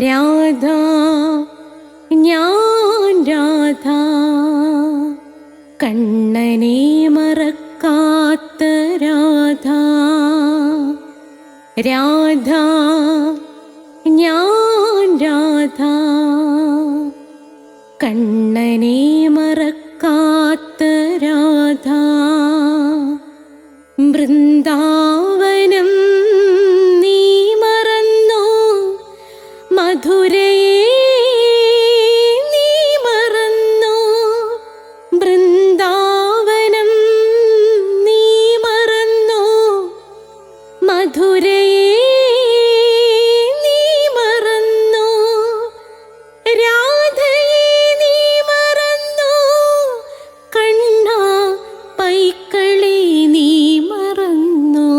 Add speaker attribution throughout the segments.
Speaker 1: രാധ ഞാൻ രാധ കണ്ണനെ മറക്കാത്ത രാധ. രാധ ഞാൻ രാധ കണ്ണനെ മറക്കാത്ത രാധ. വൃന്ദാവനം നീ മറന്നോ, മധുരയെ നീ മറന്നോ. വൃന്ദാവനം നീ മറന്നോ, മധുരയെ നീ മറന്നോ. രാധയെ നീ മറന്നോ, കണ്ണാ പൈക്കളെ നീ മറന്നോ.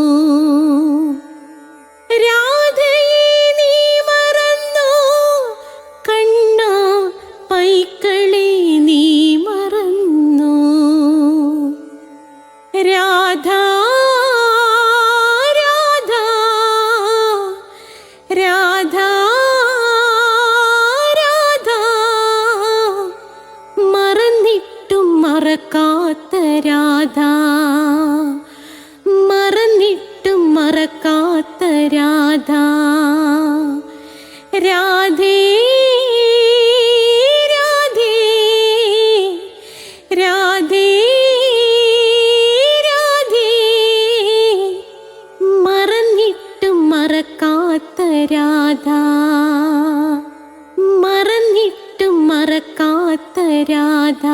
Speaker 1: രാധയെ നീ മറന്നോ, കണ്ണാ പൈക്കളെ നീ മറന്നോ. രാധ രാധ രാധ രാധ മറന്നിട്ടും മറക്കാത്ത രാധ. മറന്നിട്ടും മറക്കാത്ത രാധ. രാധേ രാധേ രാധേ രാധേ മറന്നിട്ടും മറക്കാത്ത രാധ. മറന്നിട്ടും മറക്കാത്ത രാധ.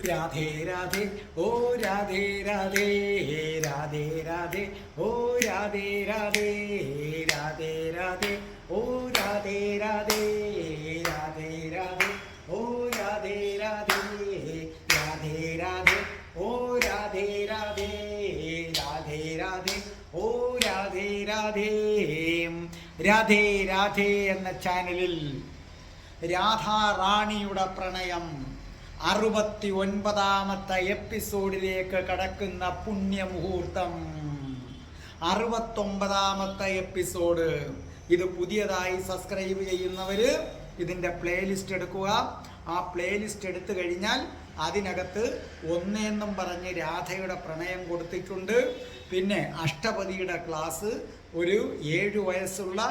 Speaker 2: രാധേ രാധേ ഓ രാധേ രാധേ രാധേ രാധേ ഓ രാധേ രാധേ രാധേ രാധേ ഓ രാധേ രാധേ രാധേ രാധേ ഓ രാധേ രാധേ രാധേ രാധേ ഓ രാധേ രാധേ രാധേ രാധേ ഓ രാധേ രാധേ. രാധേ രാധേ എന്ന ചാനലിൽ രാധാ റാണിയുടെ പ്രണയം 69ാമത്തെ എപ്പിസോഡിലേക്ക് കടക്കുന്ന പുണ്യമുഹൂർത്തം. 69ാമത്തെ എപ്പിസോഡ്. ഇത് പുതിയതായി സബ്സ്ക്രൈബ് ചെയ്യുന്നവര് ഇതിൻ്റെ പ്ലേലിസ്റ്റ് എടുക്കുക. ആ പ്ലേലിസ്റ്റ് എടുത്തു കഴിഞ്ഞാൽ അതിനകത്ത് ഒന്നേന്നും പറഞ്ഞ് രാധയുടെ പ്രണയം കൊടുത്തിട്ടുണ്ട്. പിന്നെ അഷ്ടപതിയുടെ ക്ലാസ്, ഒരു 7 വയസ്സുള്ള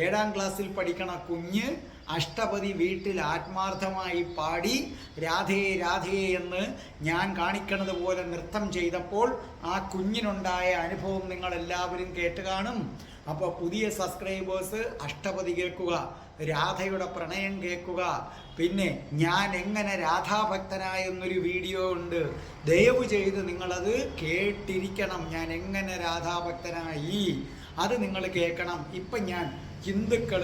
Speaker 2: 7ാം ക്ലാസ്സിൽ പഠിക്കണ കുഞ്ഞ് അഷ്ടപതി വീട്ടിൽ ആത്മാർത്ഥമായി പാടി രാധേ രാധേ എന്ന് ഞാൻ കാണിക്കണത് പോലെ നൃത്തം ചെയ്തപ്പോൾ ആ കുഞ്ഞിനുണ്ടായ അനുഭവം നിങ്ങളെല്ലാവരും കേട്ട് കാണും. അപ്പോൾ പുതിയ സബ്സ്ക്രൈബേഴ്സ് അഷ്ടപതി കേൾക്കുക, രാധയുടെ പ്രണയം കേൾക്കുക. പിന്നെ ഞാൻ എങ്ങനെ രാധാഭക്തനായെന്നൊരു വീഡിയോ ഉണ്ട്, ദയവ് ചെയ്ത് നിങ്ങളത് കേട്ടിരിക്കണം. ഞാൻ എങ്ങനെ രാധാഭക്തനായി അത് നിങ്ങൾ കേൾക്കണം. ഇപ്പം ഞാൻ ഹിന്ദുക്കൾ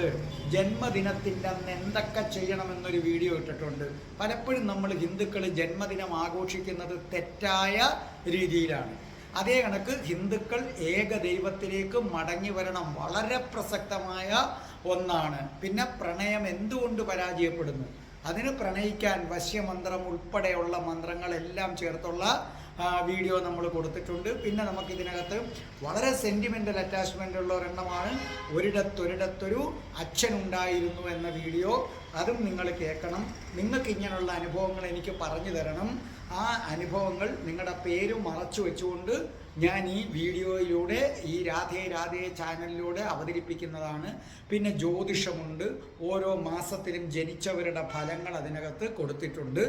Speaker 2: ജന്മദിനത്തിൻ്റെ അന്ന് എന്തൊക്കെ ചെയ്യണമെന്നൊരു വീഡിയോ ഇട്ടിട്ടുണ്ട്. പലപ്പോഴും നമ്മൾ ഹിന്ദുക്കൾ ജന്മദിനം ആഘോഷിക്കുന്നത് തെറ്റായ രീതിയിലാണ്. അതേ കണക്ക് ഹിന്ദുക്കൾ ഏകദൈവത്തിലേക്ക് മടങ്ങി വരണം, വളരെ പ്രസക്തമായ ഒന്നാണ്. പിന്നെ പ്രണയം എന്തുകൊണ്ട് പരാജയപ്പെടുന്നു, അതിന് പ്രണയിക്കാൻ വശ്യമന്ത്രം ഉൾപ്പെടെയുള്ള മന്ത്രങ്ങളെല്ലാം ചേർത്തുള്ള വീഡിയോ നമ്മൾ കൊടുത്തിട്ടുണ്ട്. പിന്നെ നമുക്കിതിനകത്ത് വളരെ സെൻറ്റിമെൻ്റൽ അറ്റാച്ച്മെൻ്റ് ഉള്ള ഒരെണ്ണമാണ് ഒരിടത്തൊരിടത്തൊരു അച്ഛനുണ്ടായിരുന്നു എന്ന വീഡിയോ. അതും നിങ്ങൾ കേൾക്കണം. നിങ്ങൾക്ക് ഇങ്ങനെയുള്ള അനുഭവങ്ങൾ എനിക്ക് പറഞ്ഞു തരണം. ആ അനുഭവങ്ങൾ നിങ്ങളുടെ പേര് മറച്ചു വെച്ചുകൊണ്ട് ഞാൻ ഈ വീഡിയോയിലൂടെ, ഈ രാധേ രാധേ ചാനലിലൂടെ അവതരിപ്പിക്കുന്നതാണ്. പിന്നെ ജ്യോതിഷമുണ്ട്, ഓരോ മാസത്തിലും ജനിച്ചവരുടെ ഫലങ്ങൾ അതിനകത്ത് കൊടുത്തിട്ടുണ്ട്.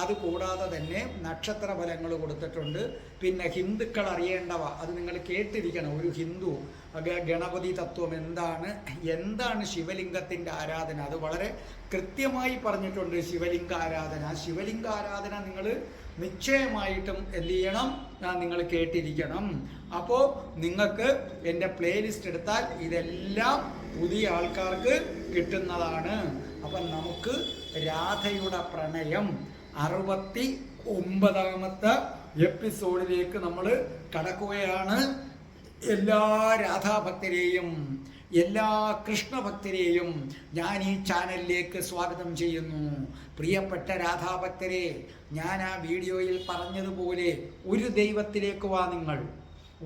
Speaker 2: അതുകൂടാതെ തന്നെ നക്ഷത്ര ഫലങ്ങൾ കൊടുത്തിട്ടുണ്ട്. പിന്നെ ഹിന്ദുക്കൾ അറിയേണ്ടവ അത് നിങ്ങൾ കേട്ടിരിക്കണം. ഒരു ഹിന്ദു ഗണപതി തത്വം എന്താണ് ശിവലിംഗത്തിൻ്റെ ആരാധന, അത് വളരെ കൃത്യമായി പറഞ്ഞിട്ടുണ്ട്. ശിവലിംഗ ആരാധന, ശിവലിംഗ ആരാധന നിങ്ങൾ നിശ്ചയമായിട്ടും എന്ത് ചെയ്യണം, നിങ്ങൾ കേട്ടിരിക്കണം. അപ്പോൾ നിങ്ങൾക്ക് എൻ്റെ പ്ലേലിസ്റ്റ് എടുത്താൽ ഇതെല്ലാം പുതിയ ആൾക്കാർക്ക് കിട്ടുന്നതാണ്. അപ്പം നമുക്ക് രാധയുടെ പ്രണയം 69ാമത്തെ എപ്പിസോഡിലേക്ക് നമ്മൾ കടക്കുകയാണ്. എല്ലാ രാധാഭക്തരെയും എല്ലാ കൃഷ്ണഭക്തരെയും ഞാൻ ഈ ചാനലിലേക്ക് സ്വാഗതം ചെയ്യുന്നു. പ്രിയപ്പെട്ട രാധാഭക്തരെ, ഞാൻ ആ വീഡിയോയിൽ പറഞ്ഞതുപോലെ ഒരു ദൈവത്തിലേക്ക് വാ, നിങ്ങൾ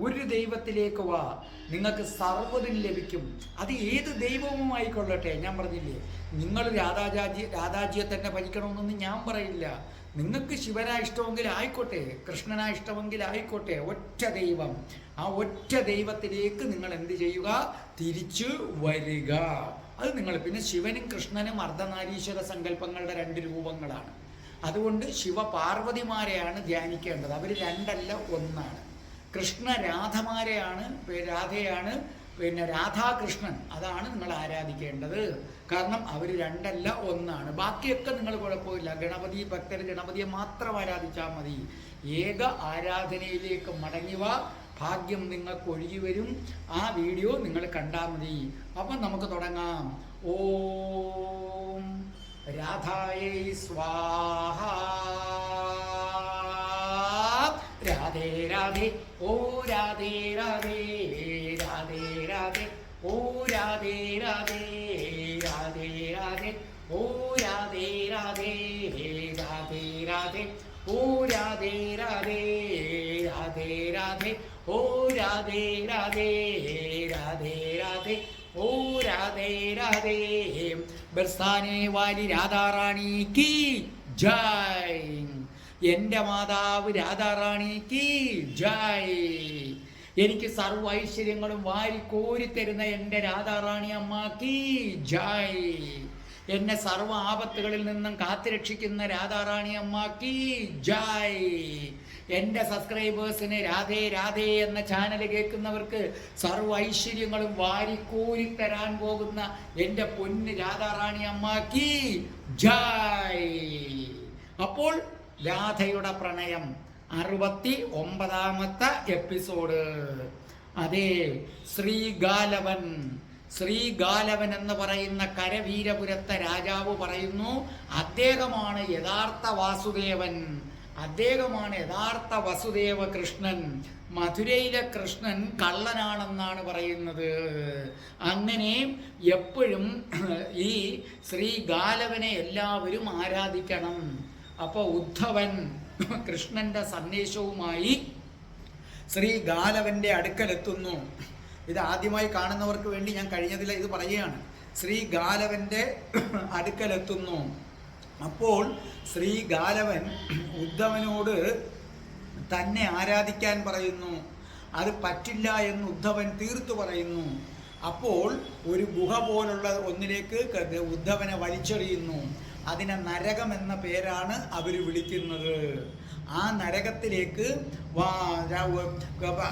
Speaker 2: ഒരു ദൈവത്തിലേക്ക് വാ, നിങ്ങൾക്ക് സർവ്വതും ലഭിക്കും. അത് ഏത് ദൈവവുമായിക്കൊള്ളട്ടെ. ഞാൻ പറഞ്ഞില്ലേ, നിങ്ങൾ രാധാജിയെ തന്നെ ഭജിക്കണമെന്നൊന്നും ഞാൻ പറയില്ല. നിങ്ങൾക്ക് ശിവനാ ഇഷ്ടമെങ്കിൽ ആയിക്കോട്ടെ, കൃഷ്ണനാ ഇഷ്ടമെങ്കിൽ ആയിക്കോട്ടെ. ഒറ്റ ദൈവം, ആ ഒറ്റ ദൈവത്തിലേക്ക് നിങ്ങൾ എന്ത് ചെയ്യുക? തിരിച്ചു വരിക. അത് നിങ്ങൾ പിന്നെ ശിവനും കൃഷ്ണനും അർദ്ധനാരീശ്വര സങ്കല്പങ്ങളുടെ രണ്ട് രൂപങ്ങളാണ്. അതുകൊണ്ട് ശിവപാർവതിമാരെയാണ് ധ്യാനിക്കേണ്ടത്. അവർ രണ്ടല്ല, ഒന്നാണ്. കൃഷ്ണ രാധമാരെയാണ്, രാധയാണ്, പിന്നെ രാധാകൃഷ്ണൻ, അതാണ് നിങ്ങൾ ആരാധിക്കേണ്ടത്. കാരണം അവർ രണ്ടല്ല, ഒന്നാണ്. ബാക്കിയൊക്കെ നിങ്ങൾ കുഴപ്പമില്ല. ഗണപതി ഭക്തർ ഗണപതിയെ മാത്രം ആരാധിച്ചാൽ മതി. ഏക ആരാധനയിലേക്ക് മടങ്ങിവ, ഭാഗ്യം നിങ്ങൾക്ക് ഒഴുകി വരും. ആ വീഡിയോ നിങ്ങൾ കണ്ടാൽ മതി. അപ്പം നമുക്ക് തുടങ്ങാം. ഓം രാധായൈ സ്വാഹ. രാധേ രാധേ, ഓ രാധേ രാധേ, രാധേ രാധേ, ഓ രാധേ രാധേ, രാധേ രാധേ, ഓ രാധേ രാധേ, രാധേ രാധേ, ഓ രാധേ രാധേ, രാധേ രാധേ, ഓ രാധേ രാധേ, രാധേ രാധേ, ഓ രാധേ രാധേ. ബർസാനെ വാലി രാധാറാണി കി ജയ്. എൻ്റെ മാതാവ് രാധാറാണിക്ക് ജയ്. എനിക്ക് സർവ്വ ഐശ്വര്യങ്ങളും വാരിക്കോരി തരുന്ന എൻ്റെ രാധാറാണി അമ്മക്ക് ജയ്. എന്നെ സർവ്വ ആപത്തുകളിൽ നിന്നും കാത്തുരക്ഷിക്കുന്ന രാധാറാണി അമ്മക്ക് ജയ്. എൻ്റെ സബ്സ്ക്രൈബേഴ്സിന് രാധേ രാധേ എന്ന ചാനൽ കേൾക്കുന്നവർക്ക് സർവ്വ ഐശ്വര്യങ്ങളും വാരിക്കോരി തരാൻ പോകുന്ന എൻ്റെ പൊന്ന് രാധാറാണി അമ്മക്ക് ജയ്. അപ്പോൾ രാധയുടെ പ്രണയം 69ാമത്തെ എപ്പിസോഡ്. അതെ, ശ്രീഗാലവൻ. ശ്രീഗാലവൻ എന്ന് പറയുന്ന കരവീരപുരത്തെ രാജാവ് പറയുന്നു, അദ്ദേഹമാണ് യഥാർത്ഥ വാസുദേവൻ, അദ്ദേഹമാണ് യഥാർത്ഥ വസുദേവ കൃഷ്ണൻ. മധുരയിലെ കൃഷ്ണൻ കള്ളനാണെന്നാണ് പറയുന്നത്. അങ്ങനെ എപ്പോഴും ഈ ശ്രീഗാലവനെ എല്ലാവരും ആരാധിക്കണം. അപ്പോൾ ഉദ്ധവൻ കൃഷ്ണന്റെ സന്ദേശവുമായി ശ്രീഗാലവന്റെ അടുക്കലെത്തുന്നു. ഇത് ആദ്യമായി കാണുന്നവർക്ക് വേണ്ടി ഞാൻ കഴിഞ്ഞതിൽ ഇത് പറയുകയാണ്. ശ്രീഗാലവന്റെ അടുക്കലെത്തുന്നു. അപ്പോൾ ശ്രീഗാലവൻ ഉദ്ധവനോട് തന്നെ ആരാധിക്കാൻ പറയുന്നു. അത് പറ്റില്ല എന്ന് ഉദ്ധവൻ തീർത്തു പറയുന്നു. അപ്പോൾ ഒരു ഗുഹ പോലുള്ള ഒന്നിലേക്ക് ഉദ്ധവനെ വലിച്ചെറിയുന്നു. അതിനെ നരകം എന്ന പേരാണ് അവർ വിളിക്കുന്നത്. ആ നരകത്തിലേക്ക്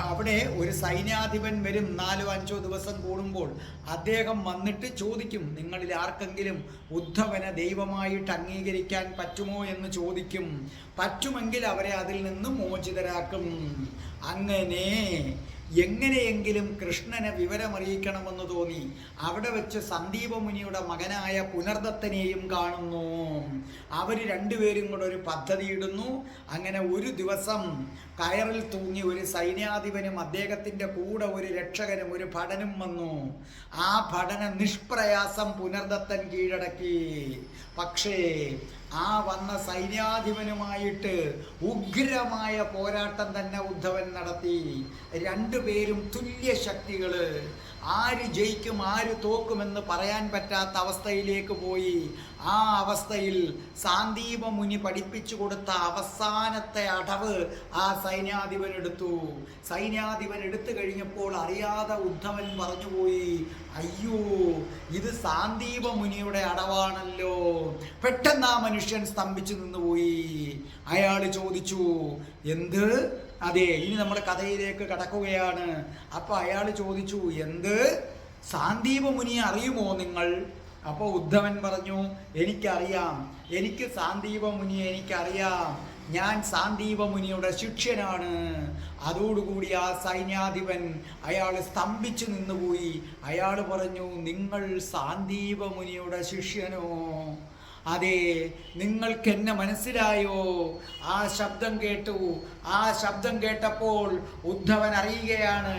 Speaker 2: അവിടെ ഒരു സൈന്യാധിപൻ വരും 4-5 ദിവസം കൂടുമ്പോൾ. അദ്ദേഹം വന്നിട്ട് ചോദിക്കും, നിങ്ങളിൽ ആർക്കെങ്കിലും ഉദ്ധവനെ ദൈവമായിട്ട് അംഗീകരിക്കാൻ പറ്റുമോ എന്ന് ചോദിക്കും. പറ്റുമെങ്കിൽ അവരെ അതിൽ നിന്ന് മോചിതരാക്കും. അങ്ങനെ എങ്ങനെയെങ്കിലും കൃഷ്ണനെ വിവരമറിയിക്കണമെന്ന് തോന്നി. അവിടെ വെച്ച് സന്ദീപ മുനിയുടെ മകനായ പുനർദത്തനെയും കാണുന്നു. അവർ രണ്ടുപേരും കൂടെ ഒരു പദ്ധതി ഇടുന്നു. അങ്ങനെ ഒരു ദിവസം കയറിൽ തൂങ്ങി ഒരു സൈന്യാധിപനും അദ്ദേഹത്തിൻ്റെ കൂടെ ഒരു രക്ഷകനും ഒരു ഭടനും വന്നു. ആ ഭടനെ നിഷ്പ്രയാസം പുനർദത്തൻ കീഴടക്കി. പക്ഷേ ആ വന്ന സൈന്യാധിപനുമായിട്ട് ഉഗ്രമായ പോരാട്ടം തന്നെ ഉദ്ധവൻ നടത്തി. രണ്ടുപേരും തുല്യ ശക്തികള്. ആര് ജയിക്കും ആര് തോക്കുമെന്ന് പറയാൻ പറ്റാത്ത അവസ്ഥയിലേക്ക് പോയി. ആ അവസ്ഥയിൽ സാന്ദീപ മുനി പഠിപ്പിച്ചു കൊടുത്ത അവസാനത്തെ അടവ് ആ സൈന്യാധിപൻ എടുത്തു. സൈന്യാധിപൻ എടുത്തു കഴിഞ്ഞപ്പോൾ അറിയാതെ ഉദ്ധവൻ പറഞ്ഞുപോയി, അയ്യോ ഇത് സാന്ദീപ മുനിയുടെ അടവാണല്ലോ. പെട്ടെന്ന് ആ മനുഷ്യൻ സ്തംഭിച്ചു നിന്നുപോയി. അയാൾ ചോദിച്ചു, എന്ത്? അതെ, ഇനി നമ്മുടെ കഥയിലേക്ക് കടക്കുകയാണ്. അപ്പൊ അയാൾ ചോദിച്ചു, എന്ത്? സാന്ദീപ മുനിയെ അറിയുമോ നിങ്ങൾ? അപ്പോൾ ഉദ്ധവൻ പറഞ്ഞു, എനിക്കറിയാം, എനിക്ക് സാന്ദീപ മുനിയെ എനിക്കറിയാം, ഞാൻ സാന്ദീപ മുനിയുടെ ശിഷ്യനാണ്. അതോടുകൂടി ആ സൈന്യാധിപൻ അയാൾ സ്തംഭിച്ചു നിന്നുപോയി. അയാൾ പറഞ്ഞു, നിങ്ങൾ സാന്ദീപ മുനിയുടെ ശിഷ്യനോ? അതെ, നിങ്ങൾക്ക് എന്നെ മനസ്സിലായോ? ആ ശബ്ദം കേട്ടു. ആ ശബ്ദം കേട്ടപ്പോൾ ഉദ്ധവൻ അറിയുകയാണ്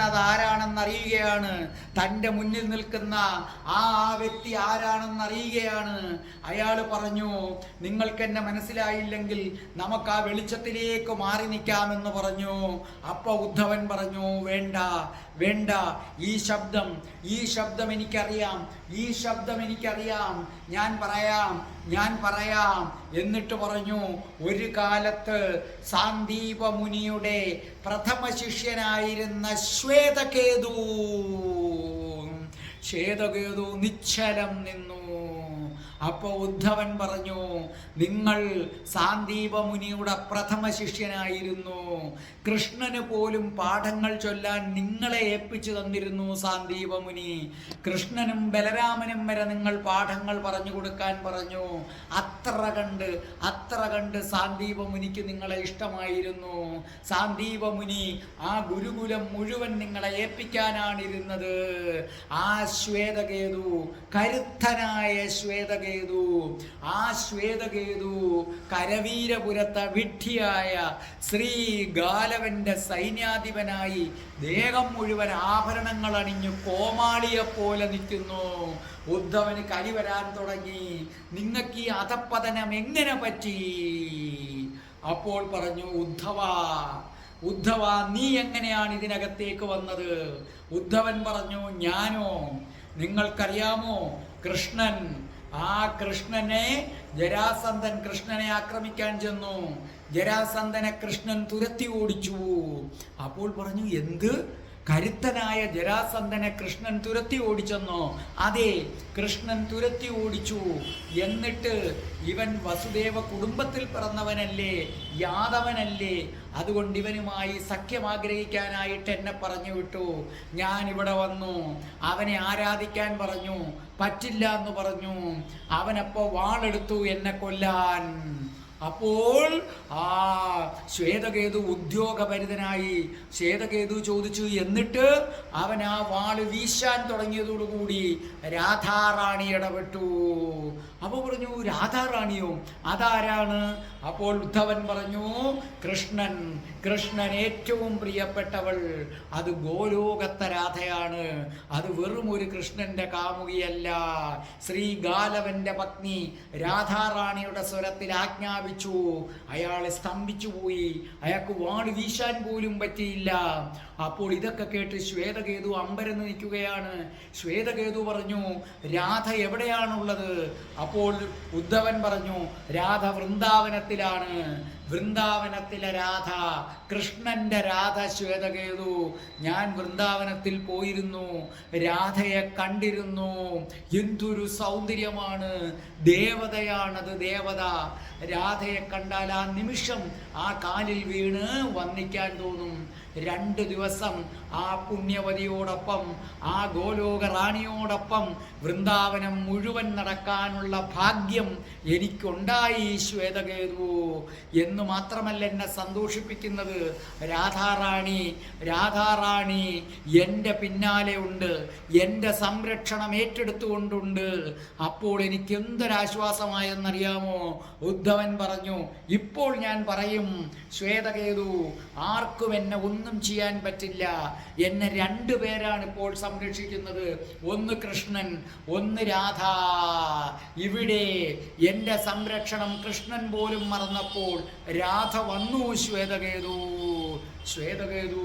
Speaker 2: അത് ആരാണെന്ന് അറിയുകയാണ്. തൻ്റെ മുന്നിൽ നിൽക്കുന്ന ആ വ്യക്തി ആരാണെന്ന് അറിയുകയാണ്. അയാൾ പറഞ്ഞു, നിങ്ങൾക്ക് എന്നെ മനസ്സിലായില്ലെങ്കിൽ നമുക്ക് ആ വെളിച്ചത്തിലേക്ക് മാറി നിൽക്കാമെന്ന് പറഞ്ഞു. അപ്പൊ ഉദ്ധവൻ പറഞ്ഞു, വേണ്ട, ഈ ശബ്ദം എനിക്കറിയാം, ഞാൻ പറയാം എന്നിട്ട് പറഞ്ഞു, ഒരു കാലത്ത് സാന്ദീപ മുനിയുടെ പ്രഥമ ശിഷ്യനായിരുന്ന ശ്വേതകേതു നിശ്ചലം നിന്നു. അപ്പൊ ഉദ്ധവൻ പറഞ്ഞു, നിങ്ങൾ സാന്ദീപ മുനിയുടെ പ്രഥമ ശിഷ്യനായിരുന്നു. കൃഷ്ണന് പോലും പാഠങ്ങൾ ചൊല്ലാൻ നിങ്ങളെ ഏൽപ്പിച്ചു തന്നിരുന്നു സാന്ദീപ മുനി. കൃഷ്ണനും ബലരാമനും വരെ നിങ്ങൾ പാഠങ്ങൾ പറഞ്ഞു കൊടുക്കാൻ പറഞ്ഞു. അത്ര കണ്ട് സാന്ദീപ മുനിക്ക് നിങ്ങളെ ഇഷ്ടമായിരുന്നു. സാന്ദീപ മുനി ആ ഗുരുകുലം മുഴുവൻ നിങ്ങളെ ഏൽപ്പിക്കാനാണിരുന്നത്. ആ ശ്വേതകേതു, കരുത്തനായ ശ്വേതകേതു, ആ ശ്വേതകേതു കരവീരപുരത്തെ വിഡ്ഢിയായ ശ്രീ ഗാലവന്റെ സൈന്യാധിപനായി ദേഹം മുഴുവൻ ആഭരണങ്ങൾ അണിഞ്ഞു കോമാളിയെ പോലെ നിൽക്കുന്നു. ഉദ്ധവന് കലി വരാൻ തുടങ്ങി. നിങ്ങൾക്ക് ഈ അധപ്പതനം എങ്ങനെ പറ്റി? അപ്പോൾ പറഞ്ഞു, ഉദ്ധവ നീ എങ്ങനെയാണ് ഇതിനകത്തേക്ക് വന്നത്? ഉദ്ധവൻ പറഞ്ഞു, ഞാനോ? നിങ്ങൾക്കറിയാമോ, കൃഷ്ണനെ ജരാസന്ധൻ കൃഷ്ണനെ ആക്രമിക്കാൻ ചെന്നു. ജരാസന്ധനെ കൃഷ്ണൻ തുരത്തി ഓടിച്ചു. അപ്പോൾ പറഞ്ഞു, എന്ത്? കരുത്തനായ ജരാസന്ധനെ കൃഷ്ണൻ തുരത്തി ഓടിച്ചെന്നോ? അതെ, കൃഷ്ണൻ തുരത്തി ഓടിച്ചു. എന്നിട്ട് ഇവൻ വസുദേവ കുടുംബത്തിൽ പിറന്നവനല്ലേ, യാദവനല്ലേ, അതുകൊണ്ട് ഇവനുമായി സഖ്യം ആഗ്രഹിക്കാനായിട്ട് എന്നെ പറഞ്ഞു വിട്ടു. ഞാൻ ഇവിടെ വന്നു, അവനെ ആരാധിക്കാൻ പറഞ്ഞു, പറ്റില്ല എന്ന് പറഞ്ഞു. അവനപ്പോ വാളെടുത്തു എന്നെ കൊല്ലാൻ. അപ്പോൾ ആ ശ്വേതകേതു ഉദ്യോഗഭരിതനായി. ശ്വേതകേതു ചോദിച്ചു, എന്നിട്ട് അവൻ ആ വാള് വീശാൻ തുടങ്ങിയതോടുകൂടി രാധാറാണി ഇടപെട്ടു. അപ്പോൾ പറഞ്ഞു, രാധാറാണിയോ? അതാരാണ്? അപ്പോൾ ഉദ്ധവൻ പറഞ്ഞു, കൃഷ്ണൻ ഏറ്റവും പ്രിയപ്പെട്ടവൾ. അത് ഗോലോകത്തെ രാധയാണ്. അത് വെറും ഒരു കൃഷ്ണന്റെ കാമുകിയല്ല. ശ്രീ ഗാലവന്റെ പത്നി രാധാറാണിയുടെ സ്വരത്തിൽ ആജ്ഞാപിച്ചു. അയാളെ സ്തംഭിച്ചു പോയി. അയാൾക്ക് വാള് വീശാൻ പോലും പറ്റിയില്ല. അപ്പോൾ ഇതൊക്കെ കേട്ട് ശ്വേതകേതു അമ്പരന്ന് നിൽക്കുകയാണ്. ശ്വേതകേതു പറഞ്ഞു, രാധ എവിടെയാണുള്ളത്? അപ്പോൾ ഉദ്ധവൻ പറഞ്ഞു, രാധ വൃന്ദാവനത്തിലാണ്. വൃന്ദാവനത്തിലെ രാധ, കൃഷ്ണന്റെ രാധ ശ്വേതകേതു. ഞാൻ വൃന്ദാവനത്തിൽ പോയിരുന്നു, രാധയെ കണ്ടിരുന്നു. എന്തൊരു സൗന്ദര്യമാണ്! ദേവതയാണത്, ദേവത. രാധയെ കണ്ടാൽ ആ നിമിഷം ആ കാലിൽ വീണ് വന്ദിക്കാൻ തോന്നും. 2 ദിവസം ആ പുണ്യവതിയോടൊപ്പം, ആ ഗോലോക റാണിയോടൊപ്പം വൃന്ദാവനം മുഴുവൻ നടക്കാനുള്ള ഭാഗ്യം എനിക്കുണ്ടായി ശ്വേതകേതു. എന്ന് മാത്രമല്ല എന്നെ സന്തോഷിപ്പിക്കുന്നത്, രാധാറാണി എൻ്റെ പിന്നാലെ ഉണ്ട്, എൻ്റെ സംരക്ഷണം ഏറ്റെടുത്തുകൊണ്ടുണ്ട്. അപ്പോൾ എനിക്ക് എന്തൊരാശ്വാസമായെന്നറിയാമോ? ഉദ്ധവൻ പറഞ്ഞു, ഇപ്പോൾ ഞാൻ പറയും ശ്വേതകേതു, ആർക്കും എന്നെ ഒന്നും ചെയ്യാൻ പറ്റില്ല. എന്നെ 2 പേരാണ് ഇപ്പോൾ സംരക്ഷിക്കുന്നത്. ഒന്ന് കൃഷ്ണൻ, ഒന്ന് രാധ. ഇവിടെ എൻ്റെ സംരക്ഷണം കൃഷ്ണൻ പോലും മറന്നപ്പോൾ രാധ വന്നു. ശ്വേതകേതു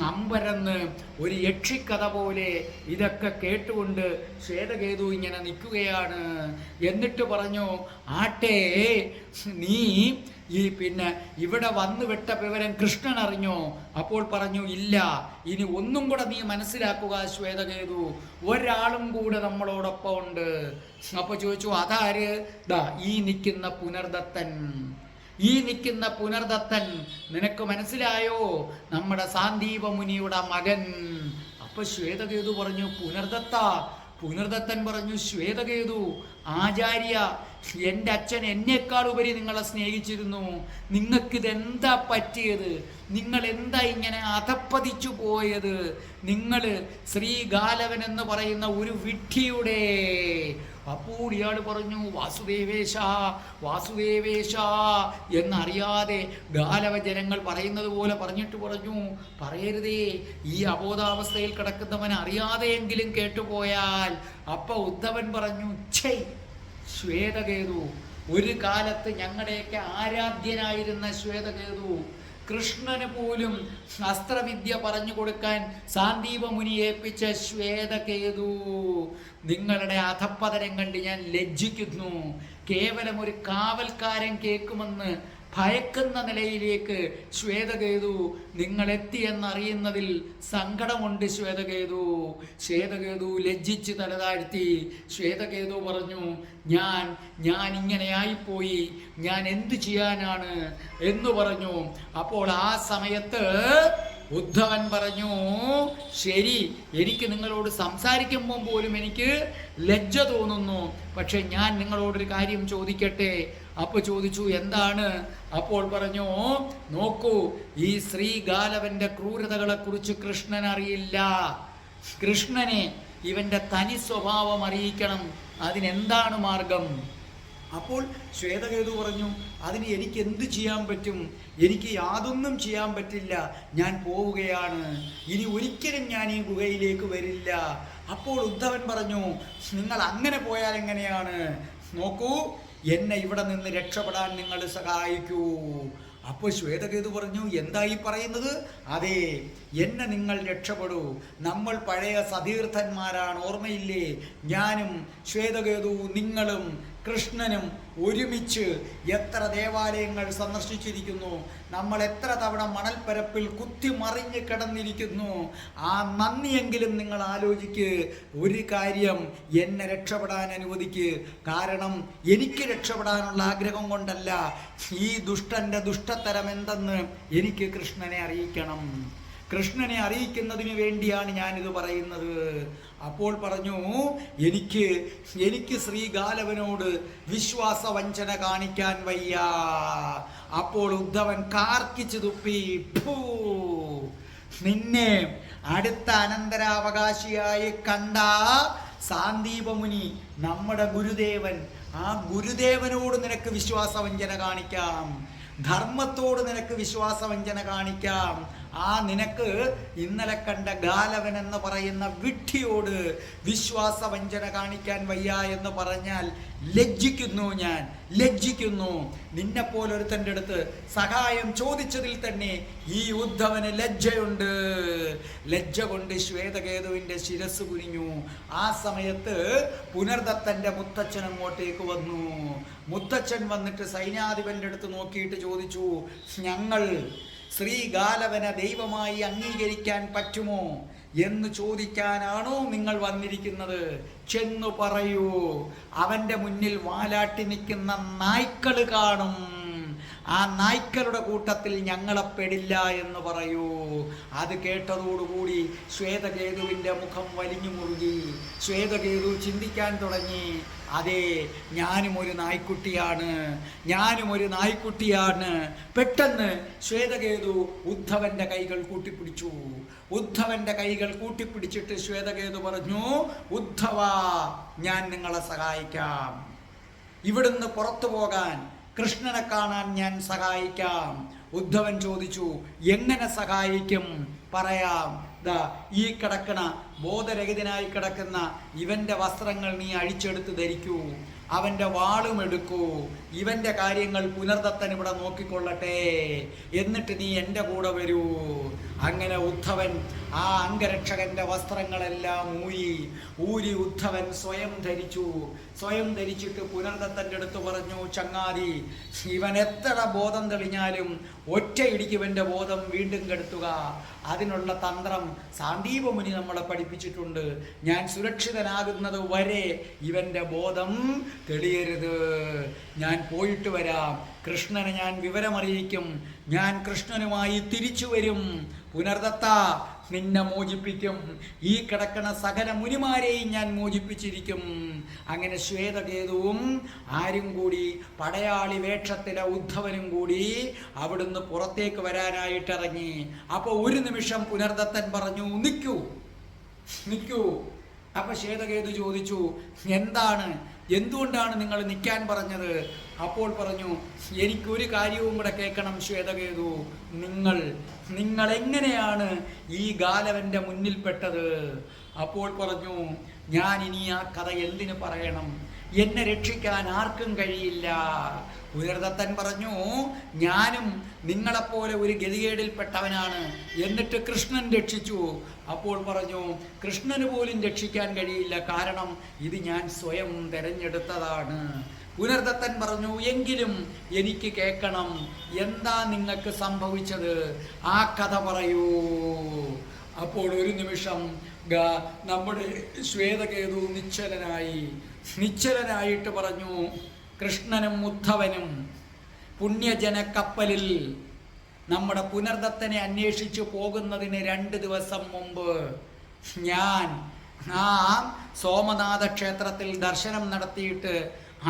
Speaker 2: അമ്പരന്ന് ഒരു യക്ഷിക്കഥ പോലെ ഇതൊക്കെ കേട്ടുകൊണ്ട് ശ്വേതകേതു ഇങ്ങനെ നിൽക്കുകയാണ്. എന്നിട്ട് പറഞ്ഞു, ആട്ടെ, നീ ഇവിടെ വന്നു വിട്ട വിവരം കൃഷ്ണൻ അറിഞ്ഞോ? അപ്പോൾ പറഞ്ഞു, ഇല്ല. ഇനി ഒന്നും കൂടെ നീ മനസ്സിലാക്കുക ശ്വേതകേതു, ഒരാളും കൂടെ നമ്മളോടൊപ്പം ഉണ്ട്. അപ്പൊ ചോദിച്ചു, അതാര്? ഈ നിൽക്കുന്ന പുനർദത്തൻ. നിനക്ക് മനസ്സിലായോ? നമ്മുടെ സാന്ദീപ മുനിയുടെ മകൻ. അപ്പൊ ശ്വേതകേതു പറഞ്ഞു, പുനർദത്തൻ പറഞ്ഞു, ശ്വേതകേതു ആചാര്യ, എൻ്റെ അച്ഛൻ എന്നേക്കാൾ ഉപരി നിങ്ങളെ സ്നേഹിച്ചിരുന്നു. നിങ്ങൾക്കിതെന്താ പറ്റിയത്? നിങ്ങൾ എന്താ ഇങ്ങനെ അധപ്പതിച്ചു പോയത്? നിങ്ങൾ ശ്രീ ഗാലവൻ എന്ന് പറയുന്ന ഒരു വിഡ്ഢിയുടെ അപ്പോൾ ഇയാൾ പറഞ്ഞു വാസുദേവേശ വാസുദേവേശ എന്നറിയാതെ ഗാലവ ജനങ്ങൾ പറയുന്നത് പോലെ പറഞ്ഞിട്ട് പറഞ്ഞു, പറയരുതേ, ഈ അബോധാവസ്ഥയിൽ കിടക്കുന്നവൻ അറിയാതെയെങ്കിലും കേട്ടുപോയാൽ. അപ്പൊ ഉദ്ധവൻ പറഞ്ഞു, ഛേ ശ്വേതകേതു, ഒരു കാലത്ത് ഞങ്ങളുടെയൊക്കെ ആരാധ്യനായിരുന്ന ശ്വേതകേതു, കൃഷ്ണന് പോലും അസ്ത്രവിദ്യ പറഞ്ഞു കൊടുക്കാൻ സാന്ദീപ മുനി ഏൽപ്പിച്ച ശ്വേതകേതു, നിങ്ങളുടെ അധപ്പതനം കണ്ട് ഞാൻ ലജ്ജിക്കുന്നു. കേവലം ഒരു കാവൽക്കാരൻ കേൾക്കുമെന്ന് ഭയക്കുന്ന നിലയിലേക്ക് ശ്വേതകേതു നിങ്ങൾ എത്തിയെന്നറിയുന്നതിൽ സങ്കടമുണ്ട് ശ്വേതകേതു. ശ്വേതകേതു ലജ്ജിച്ച് തലതാഴ്ത്തി. ശ്വേതകേതു പറഞ്ഞു, ഞാൻ ഇങ്ങനെയായിപ്പോയി, ഞാൻ എന്തു ചെയ്യാനാണ് എന്ന് പറഞ്ഞു. അപ്പോൾ ആ സമയത്ത് ഉദ്ധവൻ പറഞ്ഞു, ശരി, എനിക്ക് നിങ്ങളോട് സംസാരിക്കുമ്പോൾ പോലും എനിക്ക് ലജ്ജ തോന്നുന്നു, പക്ഷെ ഞാൻ നിങ്ങളോടൊരു കാര്യം ചോദിക്കട്ടെ. അപ്പോൾ ചോദിച്ചു, എന്താണ്? അപ്പോൾ പറഞ്ഞു, നോക്കൂ, ഈ ശ്രീഗാലവന്റെ ക്രൂരതകളെ കുറിച്ച് കൃഷ്ണൻ അറിയില്ല. കൃഷ്ണനെ ഇവന്റെ തനി സ്വഭാവം അറിയിക്കണം. അതിനെന്താണ് മാർഗം? അപ്പോൾ ശ്വേതകേതു പറഞ്ഞു, അതിന് എനിക്ക് എന്തു ചെയ്യാൻ പറ്റും? എനിക്ക് യാതൊന്നും ചെയ്യാൻ പറ്റില്ല, ഞാൻ പോവുകയാണ്, ഇനി ഒരിക്കലും ഞാൻ ഈ ഗുഹയിലേക്ക് വരില്ല. അപ്പോൾ ഉദ്ധവൻ പറഞ്ഞു, നിങ്ങൾ അങ്ങനെ പോയാൽ എങ്ങനെയാണ്? നോക്കൂ, എന്നെ ഇവിടെ നിന്ന് രക്ഷപ്പെടാൻ നിങ്ങൾ സഹായിക്കൂ. അപ്പോൾ ശ്വേതകേതു പറഞ്ഞു, എന്തായി പറയുന്നത്? അതെ, എന്നെ നിങ്ങൾ രക്ഷപ്പെടൂ. നമ്മൾ പഴയ സതീർത്ഥന്മാരാണ്, ഓർമ്മയില്ലേ? ഞാനും ശ്വേതകേതു, നിങ്ങളും കൃഷ്ണനും ഒരുമിച്ച് എത്ര ദേവാലയങ്ങൾ സന്ദർശിച്ചിരിക്കുന്നു. നമ്മൾ എത്ര തവണ മണൽപ്പരപ്പിൽ കുത്തിമറിഞ്ഞ് കിടന്നിരിക്കുന്നു. ആ നന്ദിയെങ്കിലും നിങ്ങൾ ആലോചിക്ക്. ഒരു കാര്യം, എന്നെ രക്ഷപ്പെടാൻ അനുവദിക്ക്. കാരണം എനിക്ക് രക്ഷപ്പെടാനുള്ള ആഗ്രഹം കൊണ്ടല്ല, ഈ ദുഷ്ടന്റെ ദുഷ്ടത്തരം എന്തെന്ന് എനിക്ക് കൃഷ്ണനെ അറിയിക്കണം. കൃഷ്ണനെ അറിയിക്കുന്നതിന് വേണ്ടിയാണ് ഞാനിത് പറയുന്നത്. അപ്പോൾ പറഞ്ഞു, എനിക്ക് ശ്രീഗാലവനോട് വിശ്വാസവഞ്ചന കാണിക്കാൻ വയ്യ. അപ്പോൾ ഉദ്ധവൻ കാർക്കിച്ചു തുപ്പി, നിന്നെ അടുത്ത അനന്തരാവകാശിയായി കണ്ട സാന്ദീപമുനി, നമ്മുടെ ഗുരുദേവൻ, ആ ഗുരുദേവനോട് നിനക്ക് വിശ്വാസവഞ്ചന കാണിക്കാം, ധർമ്മത്തോട് നിനക്ക് വിശ്വാസവഞ്ചന കാണിക്കാം. ആ നിനക്ക് ഇന്നലെ കണ്ട ഗാലവൻ എന്ന് പറയുന്ന വിഡ്ഢിയോട് വിശ്വാസവഞ്ചന കാണിക്കാൻ വയ്യ എന്ന് പറഞ്ഞാൽ ലജ്ജിക്കുന്നു. ഞാൻ ലജ്ജിക്കുന്നു. നിന്നെപ്പോലൊരുത്തൻ്റെ അടുത്ത് സഹായം ചോദിച്ചതിൽ തന്നെ ഈ ഉദ്ധവന് ലജ്ജയുണ്ട്. ലജ്ജ കൊണ്ട് ശ്വേതകേതുവിൻ്റെ ശിരസ് കുനിഞ്ഞു. ആ സമയത്ത് പുനർദത്തൻ്റെ മുത്തച്ഛൻ അങ്ങോട്ടേക്ക് വന്നു. മുത്തച്ഛൻ വന്നിട്ട് സൈന്യാധിപൻ്റെ അടുത്ത് നോക്കിയിട്ട് ചോദിച്ചു, ഞങ്ങൾ ശ്രീഗാലവനെ ദൈവമായി അംഗീകരിക്കാൻ പറ്റുമോ എന്ന് ചോദിക്കാനാണോ നിങ്ങൾ വന്നിരിക്കുന്നത്? ചെന്നു പറയൂ, അവൻ്റെ മുന്നിൽ വാലാട്ടി നിൽക്കുന്ന നായ്ക്കള് കാണും, ആ നായ്ക്കളുടെ കൂട്ടത്തിൽ ഞങ്ങളെ പെടില്ല എന്ന് പറയൂ. അത് കേട്ടതോടുകൂടി ശ്വേതകേതുവിൻ്റെ മുഖം വലിഞ്ഞു മുറുകി. ശ്വേതകേതു ചിന്തിക്കാൻ തുടങ്ങി, അതെ, ഞാനും ഒരു നായ്ക്കുട്ടിയാണ്. പെട്ടെന്ന് ശ്വേതകേതു ഉദ്ധവന്റെ കൈകൾ കൂട്ടിപ്പിടിച്ചു. ഉദ്ധവന്റെ കൈകൾ കൂട്ടിപ്പിടിച്ചിട്ട് ശ്വേതകേതു പറഞ്ഞു, ഉദ്ധവ, ഞാൻ നിങ്ങളെ സഹായിക്കാം. ഇവിടുന്ന് പുറത്തു പോകാൻ, കൃഷ്ണനെ കാണാൻ ഞാൻ സഹായിക്കാം. ഉദ്ധവൻ ചോദിച്ചു, എങ്ങനെ സഹായിക്കും? പറയാം. ഈ കിടക്കണ ബോധരഹിതനായി കിടക്കുന്ന ഇവന്റെ വസ്ത്രങ്ങൾ നീ അഴിച്ചെടുത്ത് ധരിക്കൂ, അവൻ്റെ വാളും എടുക്കൂ, ഇവൻ്റെ കാര്യങ്ങൾ പുനർദത്തൻ ഇവിടെ നോക്കിക്കൊള്ളട്ടെ, എന്നിട്ട് നീ എൻ്റെ കൂടെ വരൂ. അങ്ങനെ ഉദ്ധവൻ ആ അംഗരക്ഷകന്റെ വസ്ത്രങ്ങളെല്ലാം ഊരി ഉദ്ധവൻ സ്വയം ധരിച്ചിട്ട് പുനർദത്തൻ്റെ അടുത്ത് പറഞ്ഞു, ചങ്ങാതി, ഇവൻ എത്ര ബോധം തെളിഞ്ഞാലും ഒറ്റയിടിക്ക് ഇവൻ്റെ ബോധം വീണ്ടും കെടുത്തുക. അതിനുള്ള തന്ത്രം സാന്ദീപ മുനി നമ്മളെ പഠിപ്പിച്ചിട്ടുണ്ട്. ഞാൻ സുരക്ഷിതനാകുന്നത് വരെ ഇവൻ്റെ ബോധം തെളിയരുത്. ഞാൻ പോയിട്ട് വരാം, കൃഷ്ണനെ ഞാൻ വിവരമറിയിക്കും, ഞാൻ കൃഷ്ണനുമായി തിരിച്ചു വരും. പുനർദത്ത, നിന്നെ മോചിപ്പിക്കും, ഈ കിടക്കണ സകല മുനിമാരെയും ഞാൻ മോചിപ്പിച്ചിരിക്കും. അങ്ങനെ ശ്വേതകേതുവും ആരും കൂടി, പടയാളി വേഷത്തിലെ ഉദ്ധവനും കൂടി അവിടുന്ന് പുറത്തേക്ക് വരാനായിട്ട് ഇറങ്ങി. അപ്പോൾ ഒരു നിമിഷം പുനർദത്തൻ പറഞ്ഞു, നിൽക്കൂ, അപ്പൊ ശ്വേതകേതു ചോദിച്ചു, എന്തുകൊണ്ടാണ് നിങ്ങൾ നിൽക്കാൻ പറഞ്ഞത്? അപ്പോൾ പറഞ്ഞു, എനിക്കൊരു കാര്യവും കൂടെ കേൾക്കണം ശ്വേതകേതു, നിങ്ങൾ എങ്ങനെയാണ് ഈ ഗാലവന്റെ മുന്നിൽപ്പെട്ടത്? അപ്പോൾ പറഞ്ഞു, ഞാൻ ഇനി ആ കഥ എന്തിനു പറയണം, എന്നെ രക്ഷിക്കാൻ ആർക്കും കഴിയില്ല. പുനർദത്തൻ പറഞ്ഞു, ഞാനും നിങ്ങളെപ്പോലെ ഒരു ഗതികേടിൽപ്പെട്ടവനാണ്, എന്നിട്ട് കൃഷ്ണൻ രക്ഷിച്ചു. അപ്പോൾ പറഞ്ഞു, കൃഷ്ണന് പോലും രക്ഷിക്കാൻ കഴിയില്ല, കാരണം ഇത് ഞാൻ സ്വയം തെരഞ്ഞെടുത്തതാണ്. പുനർദത്തൻ പറഞ്ഞു, എങ്കിലും എനിക്ക് കേൾക്കണം, എന്താ നിങ്ങൾക്ക് സംഭവിച്ചത്, ആ കഥ പറയൂ. അപ്പോൾ ഒരു നിമിഷം നമ്മുടെ ശ്വേതകേതു നിശ്ചലനായിട്ട് പറഞ്ഞു, കൃഷ്ണനും ഉദ്ധവനും പുണ്യജന കപ്പലിൽ നമ്മുടെ പുനർദത്തനെ അന്വേഷിച്ചു പോകുന്നതിന് 2 ദിവസം മുമ്പ് ഞാൻ ആ സോമനാഥ ക്ഷേത്രത്തിൽ ദർശനം നടത്തിയിട്ട്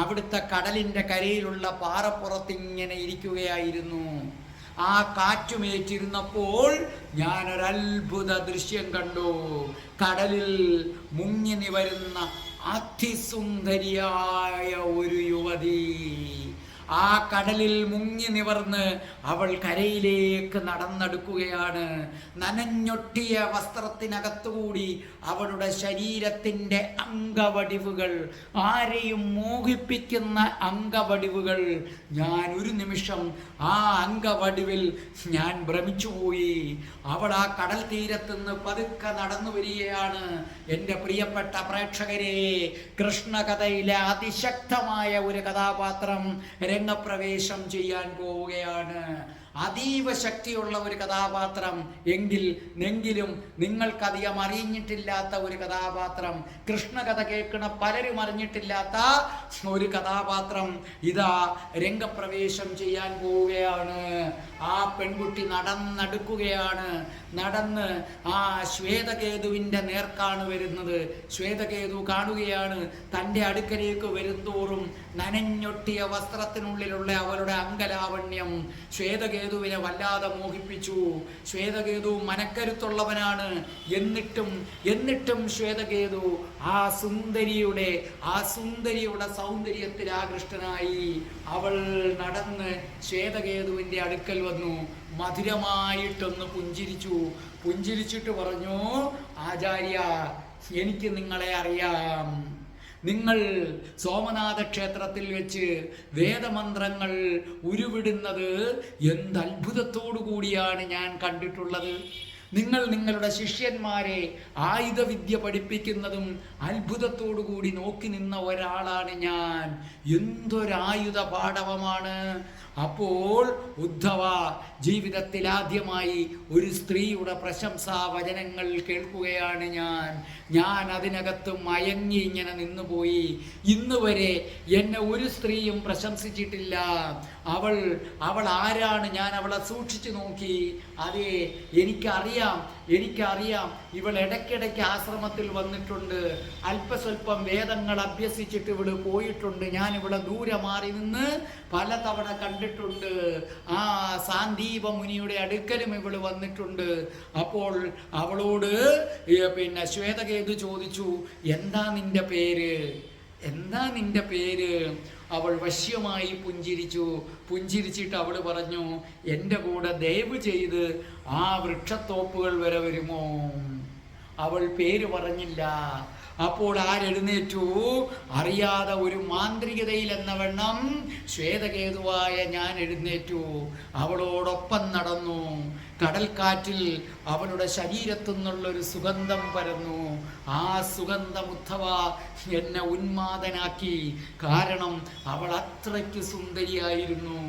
Speaker 2: അവിടുത്തെ കടലിൻ്റെ കരയിലുള്ള പാറപ്പുറത്തിങ്ങനെ ഇരിക്കുകയായിരുന്നു. ആ കാറ്റുമേറ്റിരുന്നപ്പോൾ ഞാനൊരത്ഭുത ദൃശ്യം കണ്ടു. കടലിൽ മുങ്ങി നിവരുന്ന അതിസുന്ദരിയായ ഒരു യുവതി. ആ കടലിൽ മുങ്ങി നിവർന്ന് അവൾ കരയിലേക്ക് നടന്നെടുക്കുകയാണ്. നനഞ്ഞൊട്ടിയ വസ്ത്രത്തിനകത്തുകൂടി അവളുടെ ശരീരത്തിൻ്റെ അംഗവടിവുകൾ, ആരെയും മോഹിപ്പിക്കുന്ന അംഗവടിവുകൾ. ഞാൻ ഒരു നിമിഷം ആ അംഗവടിവിൽ ഞാൻ ഭ്രമിച്ചുപോയി. അവൾ ആ കടൽ തീരത്തുനിന്ന് പതുക്കെ നടന്നു വരികയാണ്. എൻ്റെ പ്രിയപ്പെട്ട പ്രേക്ഷകരെ, കൃഷ്ണകഥയിലെ അതിശക്തമായ ഒരു കഥാപാത്രം രംഗപ്രവേശം ചെയ്യാൻ പോവുകയാണ്. അതീവ ശക്തിയുള്ള ഒരു കഥാപാത്രം, എങ്കിലും നിങ്ങൾക്കധികം അറിഞ്ഞിട്ടില്ലാത്ത ഒരു കഥാപാത്രം, കൃഷ്ണകഥ കേൾക്കുന്ന പലരും അറിഞ്ഞിട്ടില്ലാത്ത ഒരു കഥാപാത്രം ഇതാ രംഗപ്രവേശം ചെയ്യാൻ പോവുകയാണ്. ആ പെൺകുട്ടി നടന്നെടുക്കുകയാണ്. നടന്ന് ആ ശ്വേതകേതുവിൻ്റെ നേർക്കാണ് വരുന്നത്. ശ്വേതകേതു കാണുകയാണ്, തൻ്റെ അടുക്കലേക്ക് വരുന്തോറും നനഞ്ഞൊട്ടിയ വസ്ത്രത്തിനുള്ളിലുള്ള അവളുടെ അംഗലാവണ്യം ശ്വേതകേതുവിനെ വല്ലാതെ മോഹിപ്പിച്ചു. ശ്വേതകേതു മനക്കരുത്തുള്ളവനാണ്. എന്നിട്ടും ശ്വേതകേതു ആ സുന്ദരിയുടെ സൗന്ദര്യത്തിൽ ആകൃഷ്ടനായി. അവൾ നടന്ന് ശ്വേതകേതുവിൻ്റെ അടുക്കൽ വന്നു. മധുരമായിട്ടൊന്ന് പുഞ്ചിരിച്ചിട്ട് പറഞ്ഞു, ആചാര്യ, എനിക്ക് നിങ്ങളെ അറിയാം. നിങ്ങൾ സോമനാഥ ക്ഷേത്രത്തിൽ വെച്ച് വേദമന്ത്രങ്ങൾ ഉരുവിടുന്നത് എന്തത്ഭുതത്തോടു കൂടിയാണ് ഞാൻ കണ്ടിട്ടുള്ളത്. നിങ്ങൾ നിങ്ങളുടെ ശിഷ്യന്മാരെ ആയുധവിദ്യ പഠിപ്പിക്കുന്നതും അത്ഭുതത്തോടു കൂടി നോക്കി നിന്ന ഒരാളാണ് ഞാൻ. എന്തൊരായുധ പാടവമാണ്. അപ്പോൾ ഉദ്ധവ, ജീവിതത്തിൽ ആദ്യമായി ഒരു സ്ത്രീയുടെ പ്രശംസാ വചനങ്ങൾ കേൾക്കുകയാണ് ഞാൻ അതിനകത്ത് മയങ്ങി ഇങ്ങനെ നിന്നുപോയി. ഇന്ന് വരെ എന്നെ ഒരു സ്ത്രീയും പ്രശംസിച്ചിട്ടില്ല. അവൾ ആരാണ്? ഞാൻ അവളെ സൂക്ഷിച്ചു നോക്കി. അതെ, എനിക്കറിയാം. ഇവൾ ഇടയ്ക്കിടയ്ക്ക് ആശ്രമത്തിൽ വന്നിട്ടുണ്ട്. അല്പസ്വല്പം വേദങ്ങൾ അഭ്യസിച്ചിട്ട് ഇവള് പോയിട്ടുണ്ട്. ഞാൻ ഇവിടെ ദൂരെ മാറി നിന്ന് പലതവണ കണ്ടിട്ടുണ്ട്. ആ സാന്ദീപ മുനിയുടെ അടുക്കലും ഇവള് വന്നിട്ടുണ്ട്. അപ്പോൾ അവളോട് ശ്വേതകേതു ചോദിച്ചു, എന്താ നിന്റെ പേര്? അവൾ വശ്യമായി പുഞ്ചിരിച്ചിട്ട് അവൾ പറഞ്ഞു, എൻ്റെ കൂടെ ദയവ് ചെയ്ത് ആ വൃക്ഷത്തോപ്പുകൾ വരെ വരുമോ? അവൾ പേര് പറഞ്ഞില്ല. അപ്പോൾ ആരെഴുന്നേറ്റു? അറിയാതെ ഒരു മാന്ത്രികതയിൽ എന്ന വണ്ണം ശ്വേതകേതുവായ ഞാൻ എഴുന്നേറ്റു. അവളോടൊപ്പം നടന്നു. കടൽക്കാറ്റിൽ അവളുടെ ശരീരത്തു നിന്നുള്ളൊരു സുഗന്ധം പരന്നു. ആ സുഗന്ധം ഉദ്ധവ എന്നെ ഉന്മാദനാക്കി. കാരണം അവൾ അത്രയ്ക്ക് സുന്ദരിയായിരുന്നു.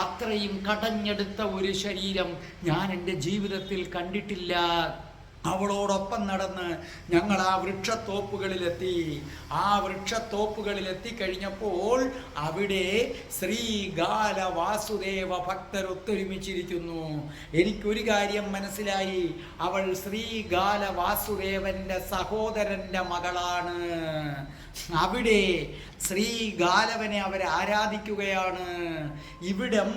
Speaker 2: അത്രയും കടഞ്ഞെടുത്ത ഒരു ശരീരം ഞാൻ എൻ്റെ ജീവിതത്തിൽ കണ്ടിട്ടില്ല. അവളോടൊപ്പം നടന്ന് ഞങ്ങൾ ആ വൃക്ഷത്തോപ്പുകളിലെത്തിക്കഴിഞ്ഞപ്പോൾ അവിടെ ശ്രീഗാല വാസുദേവ ഭക്തരൊത്തൊരുമിച്ചിരിക്കുന്നു. എനിക്കൊരു കാര്യം മനസ്സിലായി, അവൾ ശ്രീഗാല വാസുദേവന്റെ സഹോദരന്റെ മകളാണ്. അവിടെ ശ്രീഗാലവനെ അവർ ആരാധിക്കുകയാണ്. ഇവിടം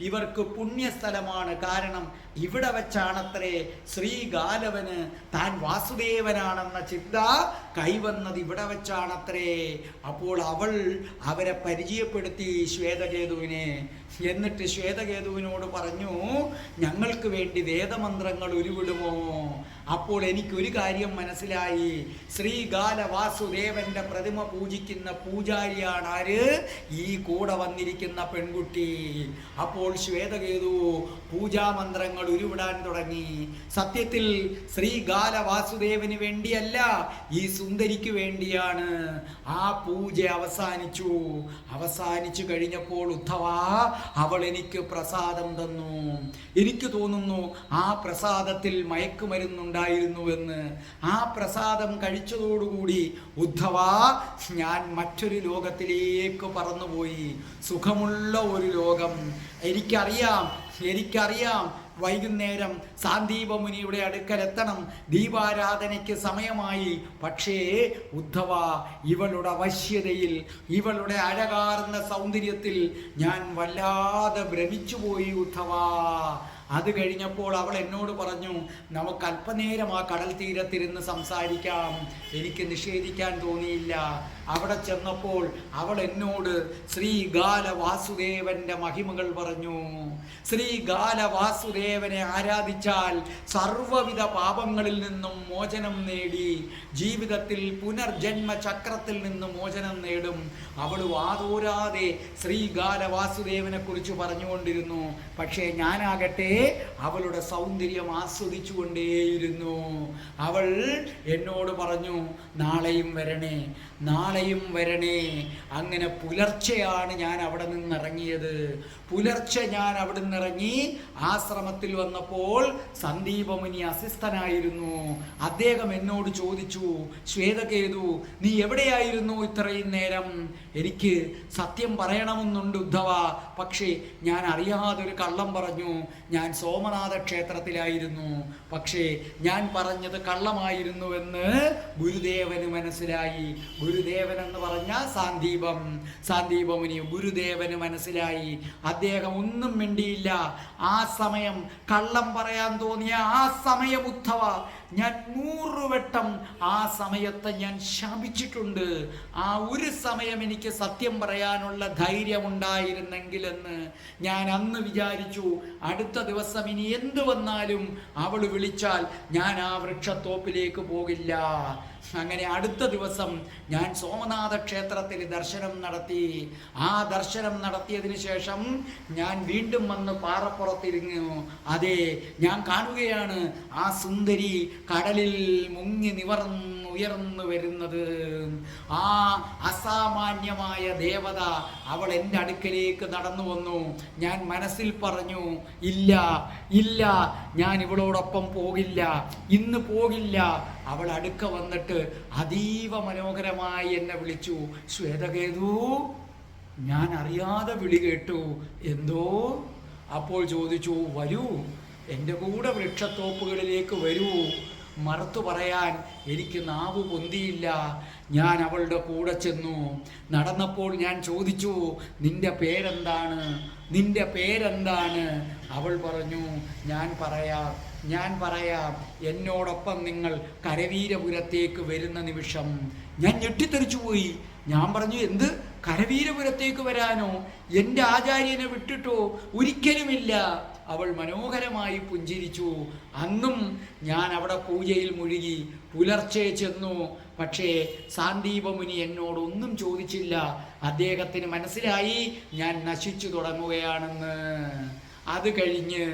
Speaker 2: ഇവർക്ക് പുണ്യസ്ഥലമാണ്. കാരണം ഇവിടെ വെച്ചാണത്രേ ശ്രീഗാലവന് താൻ വാസുദേവനാണെന്ന ചിന്ത കൈവന്നത് ഇവിടെ വെച്ചാണത്രേ. അപ്പോൾ അവരെ പരിചയപ്പെടുത്തി ശ്വേതകേതുവിനെ. എന്നിട്ട് ശ്വേതകേതുവിനോട് പറഞ്ഞു, ഞങ്ങൾക്ക് വേണ്ടി വേദമന്ത്രങ്ങൾ ഉരുവിടുമോ? അപ്പോൾ എനിക്കൊരു കാര്യം മനസ്സിലായി. ശ്രീകാല വാസുദേവന്റെ പ്രതിമ പൂജിക്കുന്ന പൂജാരിയാണ് ആര്? ഈ കൂടെ വന്നിരിക്കുന്ന പെൺകുട്ടി. അപ്പോൾ ശ്വേതകേതു പൂജാമന്ത്രങ്ങൾ ഉരുവിടാൻ തുടങ്ങി. സത്യത്തിൽ ശ്രീകാല വാസുദേവന് വേണ്ടിയല്ല, ഈ സുന്ദരിക്ക് വേണ്ടിയാണ്. ആ പൂജ അവസാനിച്ചു കഴിഞ്ഞപ്പോൾ ഉദ്ധവ, അവൾ എനിക്ക് പ്രസാദം തന്നു. എനിക്ക് തോന്നുന്നു ആ പ്രസാദത്തിൽ മയക്കുമരുന്നുണ്ടായിരുന്നുവെന്ന്. ആ പ്രസാദം കഴിച്ചതോടുകൂടി ഉദ്ധവ, ഞാൻ മറ്റൊരു ലോകത്തിലേക്ക് പറന്നുപോയി. സുഖമുള്ള ഒരു ലോകം. എനിക്കറിയാം വൈകുന്നേരം സാന്ദീപമുനിയുടെ അടുക്കലെത്തണം, ദീപാരാധനയ്ക്ക് സമയമായി. പക്ഷേ ഉദ്ധവ, ഇവളുടെ വശ്യതയിൽ, ഇവളുടെ അഴകാർന്ന സൗന്ദര്യത്തിൽ ഞാൻ വല്ലാതെ ഭ്രമിച്ചുപോയി ഉദ്ധവ. അത് കഴിഞ്ഞപ്പോൾ അവൾ എന്നോട് പറഞ്ഞു, നമുക്ക് അല്പനേരം ആ കടൽ തീരത്തിരുന്ന് സംസാരിക്കാം. എനിക്ക് നിഷേധിക്കാൻ തോന്നിയില്ല. അവിടെ ചെന്നപ്പോൾ അവൾ എന്നോട് ശ്രീകാല വാസുദേവന്റെ മഹിമകൾ പറഞ്ഞു. ശ്രീകാല വാസുദേവനെ ആരാധിച്ചാൽ സർവ്വവിധ പാപങ്ങളിൽ നിന്നും മോചനം നേടി ജീവിതത്തിൽ പുനർജന്മ ചക്രത്തിൽ നിന്ന് മോചനം നേടും. അവൾ വാതോരാതെ ശ്രീകാല വാസുദേവനെ കുറിച്ച് പറഞ്ഞുകൊണ്ടിരുന്നു. പക്ഷേ ഞാനാകട്ടെ അവളുടെ സൗന്ദര്യം ആസ്വദിച്ചുകൊണ്ടേയിരുന്നു. അവൾ എന്നോട് പറഞ്ഞു, നാളെയും വരണേ. അങ്ങനെ പുലർച്ചെയാണ് ഞാൻ അവിടെ നിന്നിറങ്ങിയത്. പുലർച്ചെ ഞാൻ അവിടെ നിന്നിറങ്ങി ആശ്രമത്തിൽ വന്നപ്പോൾ സന്ദീപമുനി അസ്വസ്ഥനായിരുന്നു. അദ്ദേഹം എന്നോട് ചോദിച്ചു, ശ്വേതകേതു, നീ എവിടെയായിരുന്നു ഇത്രയും നേരം? എനിക്ക് സത്യം പറയണമെന്നുണ്ട് ഉദ്ധവ, പക്ഷേ ഞാൻ അറിയാതൊരു കള്ളം പറഞ്ഞു. ഞാൻ സോമനാഥ ക്ഷേത്രത്തിലായിരുന്നു. പക്ഷേ ഞാൻ പറഞ്ഞത് കള്ളമായിരുന്നുവെന്ന് ഗുരുദേവന് മനസ്സിലായി. ഗുരുദേവൻ എന്ന് പറഞ്ഞ സാന്ദീപമുനി. ഗുരുദേവന് മനസ്സിലായി. അദ്ദേഹം ഒന്നും മിണ്ടിയില്ല. ആ സമയം, കള്ളം പറയാൻ തോന്നിയ ആ സമയം ഉദ്ധവ, ഞാൻ 100 വട്ടം ആ സമയത്തെ ഞാൻ ശപിച്ചിട്ടുണ്ട്. ആ ഒരു സമയം എനിക്ക് സത്യം പറയാനുള്ള ധൈര്യമുണ്ടായിരുന്നെങ്കിലെന്ന് ഞാൻ അന്ന് വിചാരിച്ചു. അടുത്ത ദിവസം ഇനി എന്തു വന്നാലും അവൾ വിളിച്ചാൽ ഞാൻ ആ വൃക്ഷത്തോപ്പിലേക്ക് പോകില്ല. അങ്ങനെ അടുത്ത ദിവസം ഞാൻ സോമനാഥ ക്ഷേത്രത്തിൽ ദർശനം നടത്തി. ആ ദർശനം നടത്തിയതിന് ശേഷം ഞാൻ വീണ്ടും വന്ന് പാറപ്പുറത്തിരുന്നു. അതെ, ഞാൻ കാണുകയാണ് ആ സുന്ദരി കടലിൽ മുങ്ങി ഉയർന്നു വരുന്നത്. ആ അസാമാന്യമായ ദേവത അവൾ എൻ്റെ അടുക്കലേക്ക് നടന്നു വന്നു. ഞാൻ മനസ്സിൽ പറഞ്ഞു, ഇല്ല, ഞാൻ ഇവളോടൊപ്പം പോകില്ല, ഇന്ന് പോകില്ല. അവൾ അടുക്ക വന്നിട്ട് അതീവ മനോഹരമായി എന്നെ വിളിച്ചു, ശ്വേതകേതു. ഞാൻ അറിയാതെ വിളി കേട്ടു, എന്തോ. അപ്പോൾ ചോദിച്ചു, വരൂ, എൻ്റെ കൂടെ വൃക്ഷത്തോപ്പുകളിലേക്ക് വരൂ. മറുത്തു പറയാൻ എനിക്ക് നാവ് പൊന്തിയില്ല. ഞാൻ അവളുടെ കൂടെ ചെന്നു. നടന്നപ്പോൾ ഞാൻ ചോദിച്ചു, നിന്റെ പേരെന്താണ്? അവൾ പറഞ്ഞു, ഞാൻ പറയാം, എന്നോടൊപ്പം നിങ്ങൾ കരവീരപുരത്തേക്ക് വരുന്ന നിമിഷം. ഞാൻ ഞെട്ടിത്തെറിച്ചു പോയി. ഞാൻ പറഞ്ഞു, എന്ത്, കരവീരപുരത്തേക്ക് വരാനോ? എൻ്റെ ആചാര്യനെ വിട്ടിട്ടോ? ഒരിക്കലുമില്ല. അവൾ മനോഹരമായി പുഞ്ചിരിച്ചു. അന്നും ഞാൻ അവിടെ പൂജയിൽ മുഴുകി. പുലർച്ചെ ചെന്നു. പക്ഷേ സാന്ദീപമുനി എന്നോടൊന്നും ചോദിച്ചില്ല. അദ്ദേഹത്തിന് മനസ്സിലായി ഞാൻ നശിച്ചു തുടങ്ങുകയാണെന്ന്. അത് കഴിഞ്ഞ്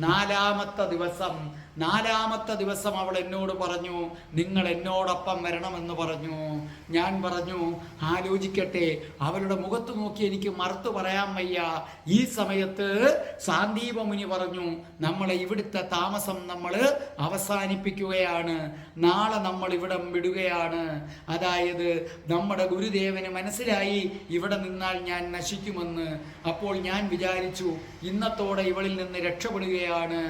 Speaker 2: നാലാമത്തെ ദിവസം അവൾ എന്നോട് പറഞ്ഞു, നിങ്ങൾ എന്നോടൊപ്പം വരണമെന്ന് പറഞ്ഞു. ഞാൻ പറഞ്ഞു, ആലോചിക്കട്ടെ. അവളുടെ മുഖത്ത് നോക്കി എനിക്ക് മറുത്തു പറയാൻ വയ്യ. ഈ സമയത്ത് സാന്ദീപമുനി പറഞ്ഞു, നമ്മളെ ഇവിടുത്തെ താമസം നമ്മൾ അവസാനിപ്പിക്കുകയാണ്. നാളെ നമ്മൾ ഇവിടം വിടുകയാണ്. അതായത് നമ്മുടെ ഗുരുദേവന് മനസ്സിലായി ഇവിടെ നിന്നാൽ ഞാൻ നശിക്കുമെന്ന്. അപ്പോൾ ഞാൻ വിചാരിച്ചു, ഇന്നത്തോടെ ഇവളിൽ നിന്ന് രക്ഷപ്പെടുകയാണ്.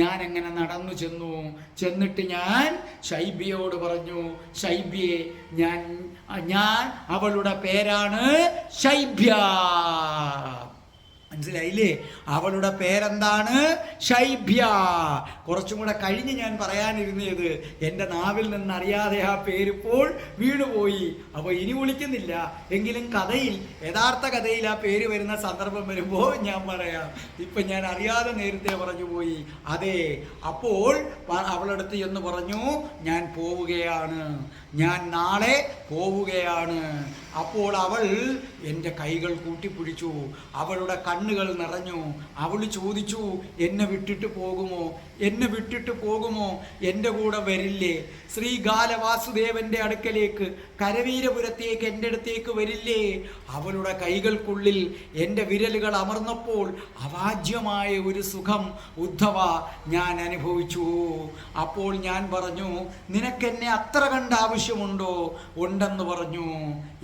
Speaker 2: ഞാൻ എങ്ങനെ നടന്നു ചെന്നിട്ട് ഞാൻ ശൈബ്യയോട് പറഞ്ഞു, ശൈബ്യേ, ഞാൻ അവളുടെ പേരാണ് ശൈബ്യ. മനസ്സിലായില്ലേ? അവളുടെ പേരെന്താണ്? ശൈബ്യ. കുറച്ചും കൂടെ കഴിഞ്ഞ് ഞാൻ പറയാനിരുന്നത് എൻ്റെ നാവിൽ നിന്ന് അറിയാതെ ആ പേരിപ്പോൾ വീണുപോയി. അപ്പോൾ ഇനി വിളിക്കുന്നില്ല, എങ്കിലും കഥയിൽ, യഥാർത്ഥ കഥയിൽ ആ പേര് വരുന്ന സന്ദർഭം വരുമ്പോൾ ഞാൻ പറയാം. ഇപ്പം ഞാൻ അറിയാതെ നേരത്തെ പറഞ്ഞു പോയി. അതെ, അപ്പോൾ അവളടുത്ത് എന്ന് പറഞ്ഞു, ഞാൻ പോവുകയാണ്, ഞാൻ നാളെ പോവുകയാണ്. അപ്പോൾ അവൾ എൻ്റെ കൈകൾ കൂട്ടിപ്പിടിച്ചു, അവളുടെ കണ്ണുകൾ നിറഞ്ഞു. അവൾ ചോദിച്ചു, എന്നെ വിട്ടിട്ട് പോകുമോ? എന്നെ വിട്ടിട്ട് പോകുമോ? എൻ്റെ കൂടെ വരില്ലേ? ശ്രീകാല വാസുദേവൻ്റെ അടുക്കലേക്ക്, കരവീരപുരത്തേക്ക്, എൻ്റെ അടുത്തേക്ക് വരില്ലേ? അവളുടെ കൈകൾക്കുള്ളിൽ എൻ്റെ വിരലുകൾ അമർന്നപ്പോൾ അവാജ്യമായ ഒരു സുഖം ഉദ്ധവ ഞാൻ അനുഭവിച്ചു. അപ്പോൾ ഞാൻ പറഞ്ഞു, നിനക്കെന്നെ അത്ര കണ്ട ആവശ്യമുണ്ടോ? ഉണ്ടെന്ന് പറഞ്ഞു.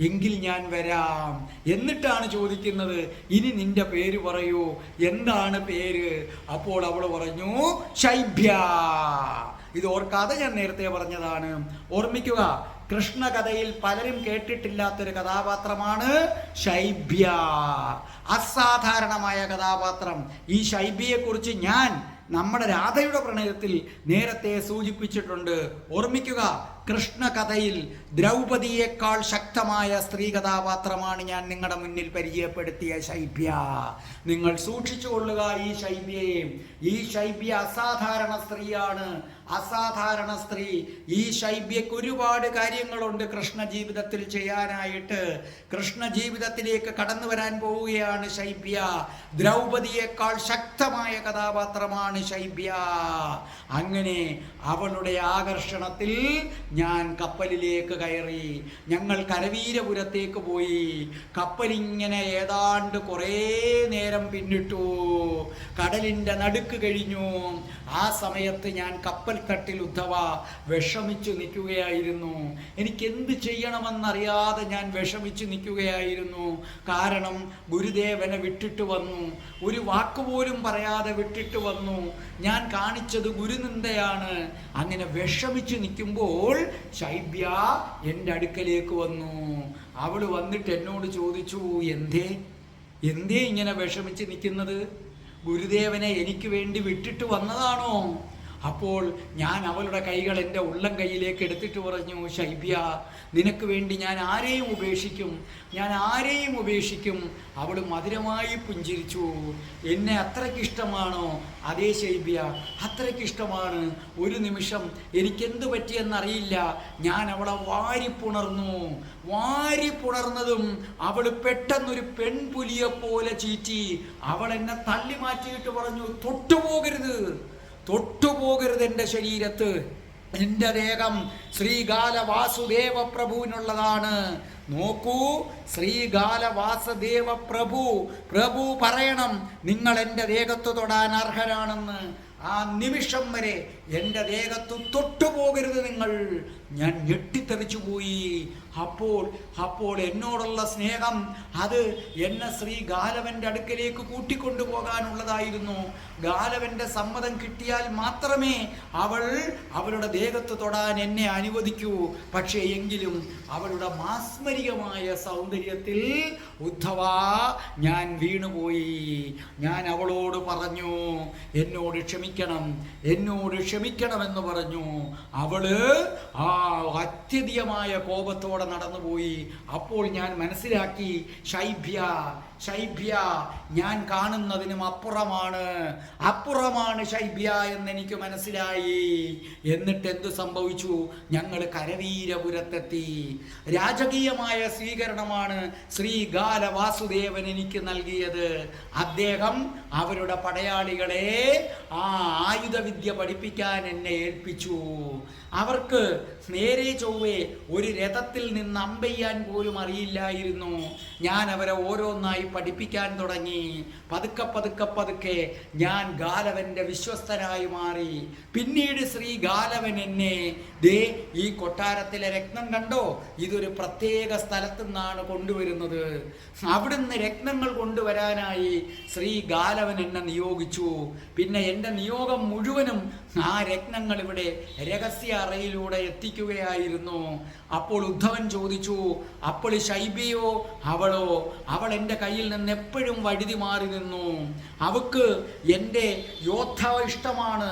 Speaker 2: എങ്കിൽ ഞാൻ വരാം. എന്നിട്ടാണ് ചോദിക്കുന്നത്, ഇനി നിന്റെ പേര് പറയൂ, എന്താണ് പേര്? അപ്പോൾ അവൾ പറഞ്ഞു, ശൈബ്യ. ഇത് ഓർക്കാതെ ഞാൻ നേരത്തെ പറഞ്ഞതാണ്. ഓർമ്മിക്കുക, കൃഷ്ണകഥയിൽ പലരും കേട്ടിട്ടില്ലാത്തൊരു കഥാപാത്രമാണ് ശൈബ്യ. അസാധാരണമായ കഥാപാത്രം. ഈ ശൈബ്യയെക്കുറിച്ച് ഞാൻ നമ്മുടെ രാധയുടെ പ്രണയത്തിൽ നേരത്തെ സൂചിപ്പിച്ചിട്ടുണ്ട്. ഓർമ്മിക്കുക, കൃഷ്ണകഥയിൽ ദ്രൗപദിയേക്കാൾ ശക്തമായ സ്ത്രീ കഥാപാത്രമാണ് ഞാൻ നിങ്ങളുടെ മുന്നിൽ പരിചയപ്പെടുത്തിയ ശൈബ്യ. നിങ്ങൾ സൂക്ഷിച്ചു കൊള്ളുക ഈ ശൈബ്യയെ. ഈ ശൈബ്യ അസാധാരണ സ്ത്രീയാണ്, അസാധാരണ സ്ത്രീ. ഈ ശൈബ്യക്ക് ഒരുപാട് കാര്യങ്ങളുണ്ട് കൃഷ്ണ ജീവിതത്തിൽ ചെയ്യാനായിട്ട്. കൃഷ്ണ ജീവിതത്തിലേക്ക് കടന്നു വരാൻ പോവുകയാണ് ശൈബ്യ. ദ്രൗപദിയേക്കാൾ ശക്തമായ കഥാപാത്രമാണ് ശൈബ്യ. അങ്ങനെ അവളുടെ ആകർഷണത്തിൽ ഞാൻ കപ്പലിലേക്ക് കയറി. ഞങ്ങൾ കരവീരപുരത്തേക്ക് പോയി. കപ്പലിങ്ങനെ ഏതാണ്ട് കുറേ നേരം പിന്നിട്ടു. കടലിൻ്റെ നടുക്ക് കഴിഞ്ഞു. ആ സമയത്ത് ഞാൻ കപ്പൽ തട്ടിൽ ഉദ്ധവ വിഷമിച്ചു നിൽക്കുകയായിരുന്നു. എനിക്ക് എന്ത് ചെയ്യണമെന്നറിയാതെ ഞാൻ വിഷമിച്ചു നിൽക്കുകയായിരുന്നു. കാരണം ഗുരുദേവനെ വിട്ടിട്ട് വന്നു, ഒരു വാക്കുപോലും പറയാതെ വിട്ടിട്ട് വന്നു. ഞാൻ കാണിച്ചത് ഗുരുനിന്ദയാണ്. അങ്ങനെ വിഷമിച്ചു നിൽക്കുമ്പോൾ ശൈബ്യ എൻ്റെ അടുക്കലേക്ക് വന്നു. അവൾ വന്നിട്ട് എന്നോട് ചോദിച്ചു, എന്തേ ഇങ്ങനെ വിഷമിച്ച് നിൽക്കുന്നത്? ഗുരുദേവനെ എനിക്ക് വേണ്ടി വിട്ടിട്ട് വന്നതാണോ? അപ്പോൾ ഞാൻ അവളുടെ കൈകൾ എൻ്റെ ഉള്ളം കൈയിലേക്ക് എടുത്തിട്ട് പറഞ്ഞു, ശൈബ്യ, നിനക്ക് വേണ്ടി ഞാൻ ആരെയും ഉപേക്ഷിക്കും, ഞാൻ ആരെയും ഉപേക്ഷിക്കും. അവൾ മധുരമായി പുഞ്ചിരിച്ചു. എന്നെ അത്രയ്ക്കിഷ്ടമാണോ? അതേ ശൈബ്യ, അത്രയ്ക്കിഷ്ടമാണ്. ഒരു നിമിഷം എനിക്കെന്ത് പറ്റിയെന്നറിയില്ല, ഞാൻ അവളെ വാരിപ്പുണർന്നതും അവൾ പെട്ടെന്നൊരു പെൺപുലിയെ പോലെ ചീറ്റി. അവൾ എന്നെ തള്ളി മാറ്റിയിട്ട് പറഞ്ഞു, തൊട്ടുപോകരുത് എൻ്റെ ശരീരത്ത്. എൻ്റെ ദേഹം ശ്രീകാല വാസുദേവ പ്രഭുവിനുള്ളതാണ്. നോക്കൂ, ശ്രീകാല വാസുദേവ പ്രഭു പറയണം, നിങ്ങൾ എൻ്റെ ദേഹത്ത് തൊടാൻ അർഹരാണെന്ന്. ആ നിമിഷം വരെ എൻ്റെ ദേഹത്ത് തൊട്ടുപോകരുത് നിങ്ങൾ. ഞാൻ ഞെട്ടിത്തെറിച്ചു പോയി. അപ്പോൾ എന്നോടുള്ള സ്നേഹം അത് എന്നെ ശ്രീ ഗാലവൻ്റെ അടുക്കലേക്ക് കൂട്ടിക്കൊണ്ടു പോകാനുള്ളതായിരുന്നു. ഗാലവൻ്റെ സമ്മതം കിട്ടിയാൽ മാത്രമേ അവളുടെ ദേഹത്ത് തൊടാൻ എന്നെ അനുവദിക്കൂ. പക്ഷേ എങ്കിലും അവളുടെ മാസ്മരികമായ സൗന്ദര്യത്തിൽ ഉദ്ധവ ഞാൻ വീണുപോയി. ഞാൻ അവളോട് പറഞ്ഞു, എന്നോട് ക്ഷമിക്കണമെന്ന് പറഞ്ഞു. അവള് അത്യധികമായ കോപത്തോടെ നടന്നുപോയി. അപ്പോൾ ഞാൻ മനസ്സിലാക്കി, ശൈബ്യ ഞാൻ കാണുന്നതിനും അപ്പുറമാണ് ശൈബ്യ എന്നെനിക്ക് മനസ്സിലായി. എന്നിട്ട് എന്ത് സംഭവിച്ചു? ഞങ്ങൾ കരവീരപുരത്തെത്തി. രാജകീയമായ സ്വീകരണമാണ് ശ്രീകാല വാസുദേവൻ എനിക്ക് നൽകിയത്. അദ്ദേഹം അവരുടെ പടയാളികളെ ആയുധവിദ്യ പഠിപ്പിക്കാൻ എന്നെ ഏൽപ്പിച്ചു. അവർക്ക് നേരെ ചൊവ്വേ ഒരു രഥത്തിൽ നിന്ന് അമ്പെയ്യാൻ പോലും അറിയില്ലായിരുന്നു. ഞാൻ അവരെ ഓരോന്നായി പഠിപ്പിക്കാൻ തുടങ്ങി. പതുക്കെ ഞാൻ ഗാലവന്റെ വിശ്വസ്തനായി മാറി. പിന്നീട് ശ്രീ ഗാലവൻ എന്നെ, ഈ കൊട്ടാരത്തിലെ രത്നം കണ്ടോ, ഇതൊരു പ്രത്യേക സ്ഥലത്തു നിന്നാണ് കൊണ്ടുവരുന്നത്. അവിടുന്ന് രത്നങ്ങൾ കൊണ്ടുവരാനായി ശ്രീ ഗാലവൻ എന്നെ നിയോഗിച്ചു. പിന്നെ എൻ്റെ നിയോഗം മുഴുവനും ആ രത്നങ്ങൾ ഇവിടെ രഹസ്യ അറയിലൂടെ എത്തിക്കുകയായിരുന്നു. അപ്പോൾ ഉദ്ധവൻ ചോദിച്ചു, അപ്പോൾ ശൈബ്യയോ അവൾ എൻ്റെ കൈ കയ്യിൽ നിന്ന് എപ്പോഴും വഴുതി മാറി നിന്നു. അവക്ക് എൻ്റെ യോദ്ധാവ് ഇഷ്ടമാണ്,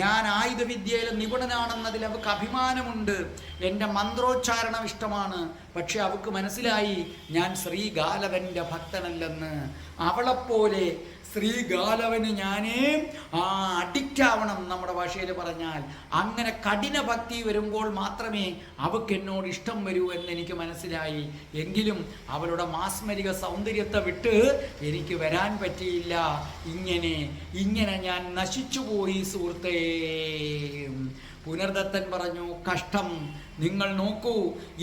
Speaker 2: ഞാൻ ആയുധവിദ്യയിൽ നിപുണനാണെന്നതിൽ അവൾക്ക് അഭിമാനമുണ്ട്, എൻ്റെ മന്ത്രോച്ചാരണം ഇഷ്ടമാണ്. പക്ഷെ അവൾക്ക് മനസ്സിലായി ഞാൻ ശ്രീഗാലവൻ്റെ ഭക്തനല്ലെന്ന്. അവളെപ്പോലെ ശ്രീഗാലവന് ഞാനേ അഡിക്റ്റ് ആവണം, നമ്മുടെ ഭാഷയിൽ പറഞ്ഞാൽ. അങ്ങനെ കഠിന ഭക്തി വരുമ്പോൾ മാത്രമേ അവൾക്ക് എന്നോട് ഇഷ്ടം വരൂ എന്ന് എനിക്ക് മനസ്സിലായി. എങ്കിലും അവളുടെ മാസ്മരിക സൗന്ദര്യത്തെ വിട്ട് എനിക്ക് വരാൻ പറ്റിയില്ല. ഇങ്ങനെ ഞാൻ നശിച്ചുപോയി സുഹൃത്തേ. പുനർദത്തൻ പറഞ്ഞു, കഷ്ടം, നിങ്ങൾ നോക്കൂ,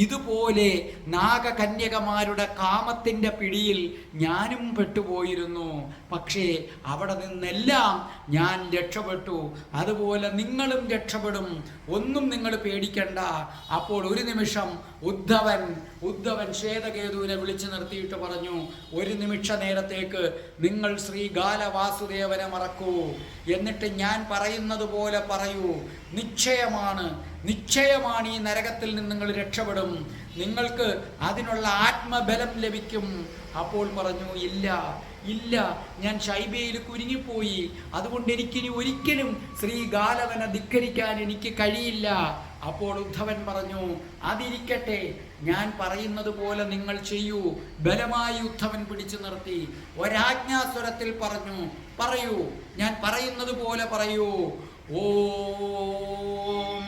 Speaker 2: ഇതുപോലെ നാഗകന്യകമാരുടെ കാമത്തിൻ്റെ പിടിയിൽ ഞാനും പെട്ടുപോയിരുന്നു. പക്ഷേ അവിടെ നിന്നെല്ലാം ഞാൻ രക്ഷപ്പെട്ടു. അതുപോലെ നിങ്ങളും രക്ഷപ്പെടും, ഒന്നും നിങ്ങൾ പേടിക്കണ്ട. അപ്പോൾ ഒരു നിമിഷം ഉദ്ധവൻ ശ്വേതകേതുവിനെ വിളിച്ചു നിർത്തിയിട്ട് പറഞ്ഞു, ഒരു നിമിഷ നേരത്തേക്ക് നിങ്ങൾ ശ്രീഗാലവാസുദേവനെ മറക്കൂ. എന്നിട്ട് ഞാൻ പറയുന്നത് പോലെ പറയൂ. നിശ്ചയമാണ് ഈ നരകത്തിൽ നിന്ന് നിങ്ങൾ രക്ഷപ്പെടും, നിങ്ങൾക്ക് അതിനുള്ള ആത്മബലം ലഭിക്കും. അപ്പോൾ പറഞ്ഞു, ഇല്ല, ഞാൻ ശൈബയിൽ കുരുങ്ങിപ്പോയി, അതുകൊണ്ട് എനിക്കിനി ഒരിക്കലും ശ്രീഗാലവനെ ധിക്കരിക്കാൻ എനിക്ക് കഴിയില്ല. അപ്പോൾ ഉദ്ധവൻ പറഞ്ഞു, അതിരിക്കട്ടെ, ഞാൻ പറയുന്നത് പോലെ നിങ്ങൾ ചെയ്യൂ. ബലമായി ഉദ്ധവൻ പിടിച്ചു നിർത്തി. ഒരാജ്ഞാസ്വരത്തിൽ പറഞ്ഞു, പറയൂ, ഞാൻ പറയുന്നത് പോലെ പറയൂ. ഓം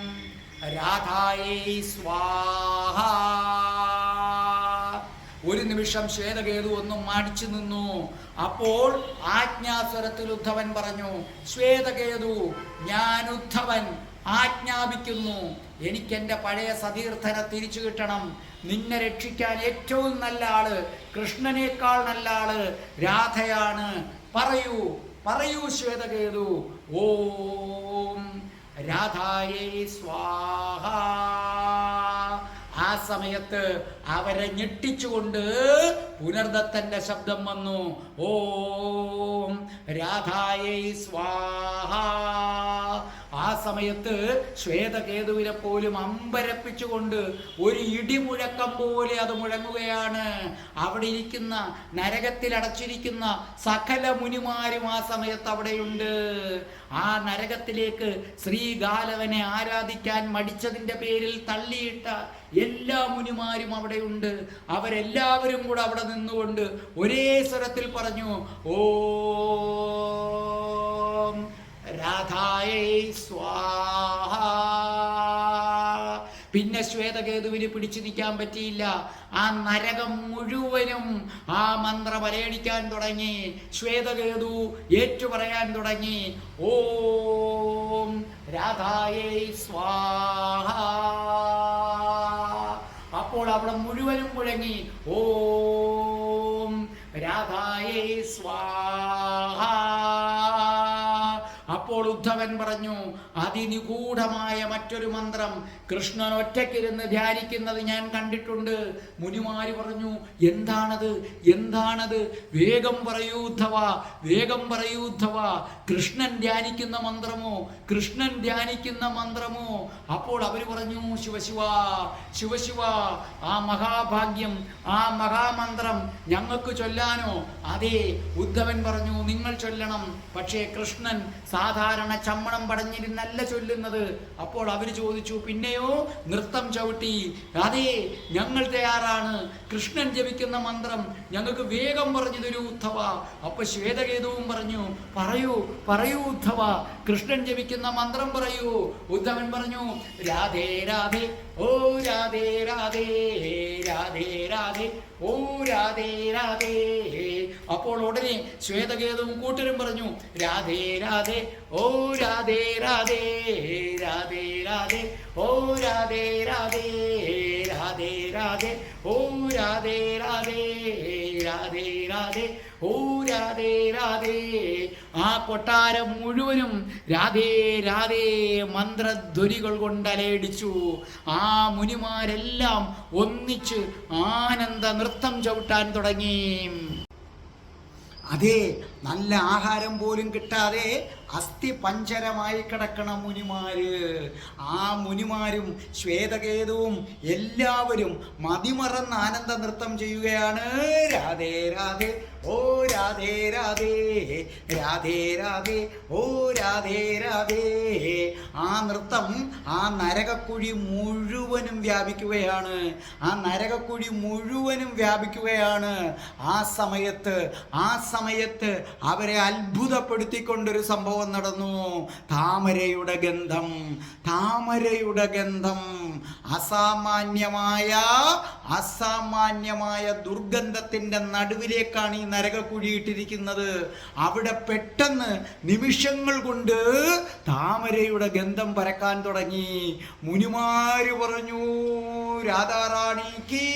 Speaker 2: രാധായേ സ്വാഹ. ഒരു നിമിഷം ശ്വേതകേതു ഒന്നും മാടിച്ചു നിന്നു. അപ്പോൾ ആജ്ഞാസ്വരത്തിൽ ഉദ്ധവൻ പറഞ്ഞു, ശ്വേതകേതു, ഞാൻ ഉദ്ധവൻ ആജ്ഞാപിക്കുന്നു, എനിക്കെൻ്റെ പഴയ സതീർത്ഥനെ തിരിച്ചു കിട്ടണം. നിന്നെ രക്ഷിക്കാൻ ഏറ്റവും നല്ല ആള്, കൃഷ്ണനേക്കാൾ നല്ല ആള് രാധയാണ്. പറയൂ ശ്വേതകേതു. ഓം രാധായേ സ്വാഹ. ആ സമയത്ത് അവരെ ഞെട്ടിച്ചുകൊണ്ട് പുനർദത്തന്റെ ശബ്ദം വന്നു. ഓം രാധായേ സ്വാഹ. ആ സമയത്ത് ശ്വേതകേതുവിനെ പോലും അമ്പരപ്പിച്ചുകൊണ്ട് ഒരു ഇടിമുഴക്കം പോലെ അത് മുഴങ്ങുകയാണ്. അവിടെ ഇരിക്കുന്ന, നരകത്തിൽ അടച്ചിരിക്കുന്ന സകല മുനിമാരും ആ സമയത്ത് അവിടെയുണ്ട്. ആ നരകത്തിലേക്ക് ശ്രീഗാലവനെ ആരാധിക്കാൻ മടിച്ചതിൻ്റെ പേരിൽ തള്ളിയിട്ട എല്ലാ മുനിമാരും അവിടെയുണ്ട്. അവരെല്ലാവരും കൂടെ അവിടെ നിന്നുകൊണ്ട് ഒരേ സ്വരത്തിൽ പറഞ്ഞു, ഓം രാധായേ സ്വാഹ. പിന്നെ ശ്വേതകേതുവിന് പിടിച്ചു നിൽക്കാൻ പറ്റിയില്ല. ആ നരകം മുഴുവനും ആ മന്ത്രം അലയടിക്കാൻ തുടങ്ങി. ശ്വേതകേതു ഏറ്റുപറയാൻ തുടങ്ങി, ഓം രാധായേ സ്വാഹ. അപ്പോൾ അവിടെ മുഴുവനും മുഴങ്ങി, ഓം രാധായേ സ്വാഹ. അപ്പോൾ ഉദ്ധവൻ പറഞ്ഞു, അതിനിഗൂഢമായ മറ്റൊരു മന്ത്രം കൃഷ്ണൻ ഒറ്റയ്ക്കിരുന്ന് ധ്യാനിക്കുന്നത് ഞാൻ കണ്ടിട്ടുണ്ട്. മുനിമാര് പറഞ്ഞു, എന്താണത്? വേഗം പറയൂ ഉദ്ധവ, കൃഷ്ണൻ ധ്യാനിക്കുന്ന മന്ത്രമോ? അപ്പോൾ അവർ പറഞ്ഞു, ശിവശിവ, ആ മഹാഭാഗ്യം, ആ മഹാമന്ത്രം ഞങ്ങൾക്ക് ചൊല്ലാനോ? അതെ. ഉദ്ധവൻ പറഞ്ഞു, നിങ്ങൾ ചൊല്ലണം. പക്ഷേ കൃഷ്ണൻ സാധാരണ ചമ്മണം പടഞ്ഞിരുന്നല്ല ചൊല്ലുന്നത്. അപ്പോൾ അവർ ചോദിച്ചു, പിന്നെയോ? നൃത്തം ചവിട്ടി. അതെ, ഞങ്ങൾ തയ്യാറാണ്. കൃഷ്ണൻ ജപിക്കുന്ന മന്ത്രം ഞങ്ങൾക്ക് വേഗം പറഞ്ഞു തരൂ ഉദ്ധവ. അപ്പൊ ശ്വേതകേതുവും പറഞ്ഞു, പറയൂ ഉദ്ധവ, കൃഷ്ണൻ ജപിക്കുന്ന മന്ത്രം പറയൂ. ഉദ്ധവൻ പറഞ്ഞു, രാധേ രാധേ, ഓ രാധേ രാധേ, രാധേ രാധേ, ഓ രാധേ രാധേ. അപ്പോൾ ഉടനെ ശ്വേതകേതുവും കൂട്ടരും പറഞ്ഞു, രാധേ രാധേ, ഓ രാധേ രാധേ, രാധേ രാധേ, ഓ രാധേ രാധേ, രാധേ രാധേ, ഓ രാധേ രാധേ, രാധേ രാധേ, ഓ രാധേ രാധേ. ആ കൊട്ടാരം മുഴുവനും രാധേ രാധേ മന്ത്രധ്വനികൾ കൊണ്ട് അലയടിച്ചു. ആ മുനിമാരെല്ലാം ഒന്നിച്ച് ആനന്ദ നൃത്തം ചവിട്ടാൻ തുടങ്ങി. അതെ, നല്ല ആഹാരം പോലും കിട്ടാതെ അസ്ഥി പഞ്ചരമായി കിടക്കണ മുനിമാര്, ആ മുനിമാരും ശ്വേതകേതുവും എല്ലാവരും മതിമറന്ന് ആനന്ദ നൃത്തം ചെയ്യുകയാണ്. രാധേ രാധേ ഓ രാധേ രാധേ, രാധേ രാധേ ഓ രാധേ രാധേ. ആ നൃത്തം ആ നരകക്കുഴി മുഴുവനും വ്യാപിക്കുകയാണ്. ആ നരകക്കുഴി മുഴുവനും വ്യാപിക്കുകയാണ്. ആ സമയത്ത് അവരെ അത്ഭുതപ്പെടുത്തിക്കൊണ്ടൊരു സംഭവം നടന്നു. താമരയുടെ ഗന്ധം, താമരയുടെ ഗന്ധം, അസാമാന്യമായ ദുർഗന്ധത്തിന്റെ നടുവിലേക്കാണ് ഈ നരകക്കുഴി ഇട്ടിരിക്കുന്നത്. അവിടെ പെട്ടെന്ന് നിമിഷങ്ങൾ കൊണ്ട് താമരയുടെ ഗന്ധം പരക്കാൻ തുടങ്ങി. മുനിമാര് പറഞ്ഞു, രാധാറാണിക്ക്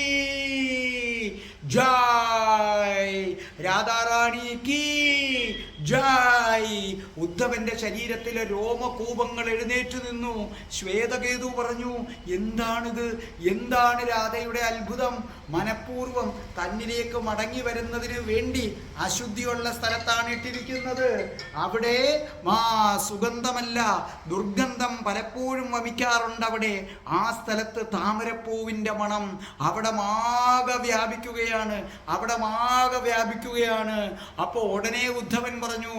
Speaker 2: ജയ്, രാധാറാണിക്ക് ജയ്. ഉദ്ധവന്റെ ശരീരത്തിലെ രോമകൂപങ്ങൾ എഴുന്നേറ്റ് നിന്നു. ശ്വേതകേതു പറഞ്ഞു, എന്താണിത്? എന്താണ് രാധയുടെ അത്ഭുതം? മനഃപൂർവ്വം തന്നിലേക്ക് മടങ്ങി വരുന്നതിന് വേണ്ടി അശുദ്ധിയുള്ള സ്ഥലത്താണ് ഇട്ടിരിക്കുന്നത്. അവിടെ സുഗന്ധമല്ല, ദുർഗന്ധം പലപ്പോഴും വമിക്കാറുണ്ട്. അവിടെ ആ സ്ഥലത്ത് താമരപ്പൂവിന്റെ മണം അവിടെ ആകെ വ്യാപിക്കുകയാണ്. അപ്പോൾ ഉടനെ ഉദ്ധവൻ പറഞ്ഞു,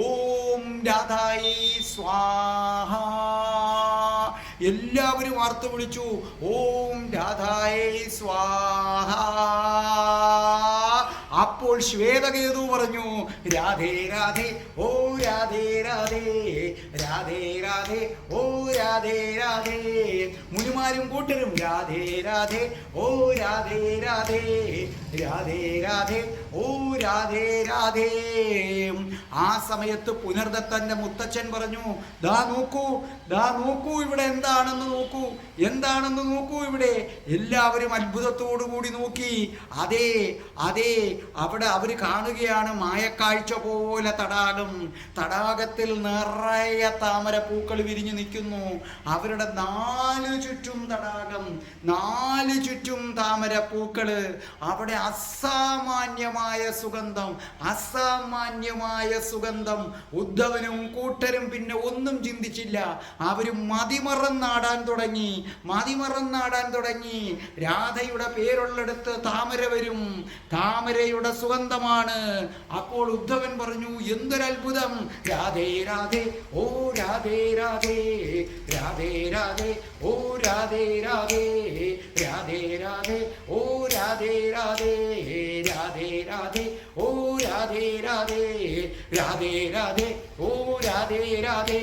Speaker 2: ഓം രാധായേ സ്വാഹ. എല്ലാവരും ആർത്തു വിളിച്ചു, ഓം രാധായേ സ്വാഹ. അപ്പോൾ ശ്വേതകേതു പറഞ്ഞു, രാധേ രാധേ ഓ രാധേ രാധേ, രാധേ രാധേ ഓ രാധേ രാധേ. മുനിമാരും കൂട്ടരും രാധേ രാധേ ഓ രാധേ രാധേ, രാധേ രാധേ ഓ രാധേ രാധേ. ആ സമയത്ത് പുനർദത്തന്റെ മുത്തച്ഛൻ പറഞ്ഞു, ദാ നോക്കൂ ഇവിടെ എന്താണെന്ന് നോക്കൂ ഇവിടെ. എല്ലാവരും അത്ഭുതത്തോടു കൂടി നോക്കി. അതെ അവിടെ അവർ കാണുകയാണ് മായക്കാഴ്ച പോലെ തടാകത്തിൽ നിറയെ താമരപ്പൂക്കൾ വിരിഞ്ഞു നിൽക്കുന്നു. അവരുടെ നാലു ചുറ്റും തടാകം, നാലു ചുറ്റും താമരപ്പൂക്കള്. അവിടെ അസാമാന്യമായ സുഗന്ധം. ഉദ്ധവനും കൂട്ടരും പിന്നെ ഒന്നും ചിന്തിച്ചില്ല. അവരും മതിമറന്നാടാൻ തുടങ്ങി. രാധയുടെ പേരുള്ളിടത്ത് താമര വരും, താമരയുടെ സുഗന്ധമാണ്. അപ്പോൾ ഉദ്ധവൻ പറഞ്ഞു, എന്തൊരത്ഭുതം! രാധേ രാധേ ഓ രാധേ രാധേ, രാധേ രാധേ ഓ രാധേ രാധേ, രാധേ രാധേ ഓ രാധേ രാധേ, രാധേ രാധേ ഓ രാധേ രാധേ, രാധേ രാധേ ഓ രാധേ രാധേ,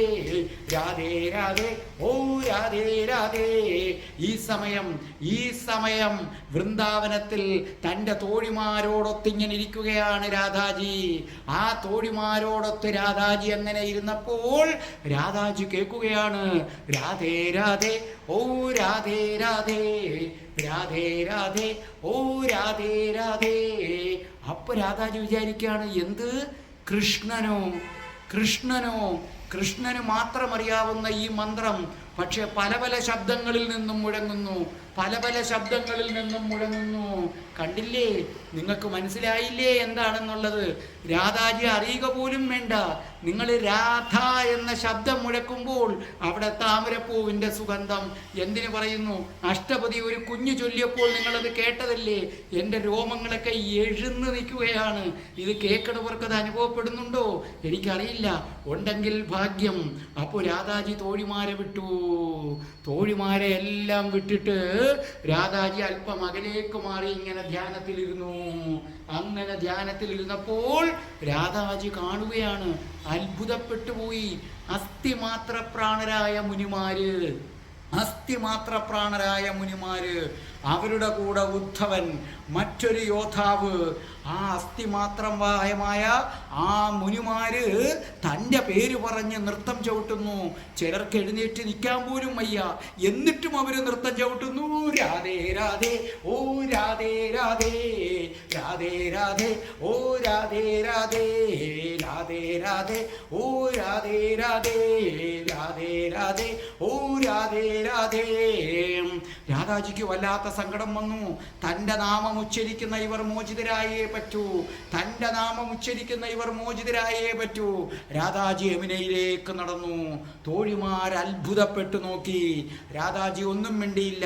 Speaker 2: രാധേ രാധേ ഓ രാധേ രാധേ. ഈ സമയം വൃന്ദാവനത്തിൽ തൻ്റെ തോഴിമാരോടൊത്തിങ്ങനെ ഇരിക്കുകയാണ് രാധാജി. ആ തോഴിമാരോടൊത്ത് രാധാജി അങ്ങനെ ഇരുന്നപ്പോൾ രാധാജി കേൾക്കുകയാണ്, രാധേ രാധേ ഓ രാധേ രാധേ, രാധേ രാധേ ഓ രാധേ രാധേ. അപ്പൊ രാധാജി വിചാരിക്കുകയാണ്, എന്ത് കൃഷ്ണന് മാത്രം അറിയാവുന്ന ഈ മന്ത്രം പക്ഷെ പല ശബ്ദങ്ങളിൽ നിന്നും മുഴങ്ങുന്നു. കണ്ടില്ലേ? നിങ്ങൾക്ക് മനസ്സിലായില്ലേ എന്താണെന്നുള്ളത്? രാധാജി അറിയുക പോലും വേണ്ട. നിങ്ങൾ രാധ എന്ന ശബ്ദം മുഴക്കുമ്പോൾ അവിടെ താമരപ്പൂവിൻ്റെ സുഗന്ധം. എന്തിനു പറയുന്നു? അഷ്ടപതി ഒരു കുഞ്ഞു ചൊല്ലിയപ്പോൾ നിങ്ങളത് കേട്ടതല്ലേ? എൻ്റെ രോമങ്ങളൊക്കെ എഴുന്നു നിൽക്കുകയാണ്. ഇത് കേൾക്കണവർക്കത് അനുഭവപ്പെടുന്നുണ്ടോ? എനിക്കറിയില്ല. ഉണ്ടെങ്കിൽ ഭാഗ്യം. അപ്പോൾ രാധാജി തോഴിമാരെ വിട്ടു. തോഴിമാരെ എല്ലാം വിട്ടിട്ട് രാധാജി അല്പം അകലേക്ക് മാറി ഇങ്ങനെ ധ്യാനത്തിലിരുന്നു. അങ്ങനെ ധ്യാനത്തിലിരുന്നപ്പോൾ രാധാജി കാണുകയാണ്, അത്ഭുതപ്പെട്ടു പോയി. അസ്ഥിമാത്രപ്രാണരായ മുനിമാര്, അവരുടെ കൂടെ ഉദ്ധവൻ, മറ്റൊരു യോദ്ധാവ്. ആ അസ്ഥിമാത്രമായ ആ മുനിമാര് തൻ്റെ പേര് പറഞ്ഞ് നൃത്തം ചവിട്ടുന്നു. ചിലർക്ക് എഴുന്നേറ്റ് നിൽക്കാൻ പോലും വയ്യ, എന്നിട്ടും അവർ നൃത്തം ചവിട്ടുന്നു. രാധേ രാധേ ഓ രാധേ രാധേ, രാധേ രാധേ ഓ രാധേ രാധേ, രാധേ രാധേ ഓ രാധേ രാധേ, രാധേ രാധേ ഓ രാധേ രാധേ. രാധാജിക്ക് വല്ലാത്ത സങ്കടം വന്നു. തൻ്റെ നാമം ഉച്ചരിക്കുന്ന ഇവർ മോചിതരായേ പറ്റൂ, തൻ്റെ നാമം ഉച്ചരിക്കുന്ന ഇവർ മോചിതരായേ പറ്റൂ. രാധാജി യമുനയിലേക്ക് നടന്നു. തോഴിമാർ അത്ഭുതപ്പെട്ടു നോക്കി. രാധാജി ഒന്നും മിണ്ടിയില്ല.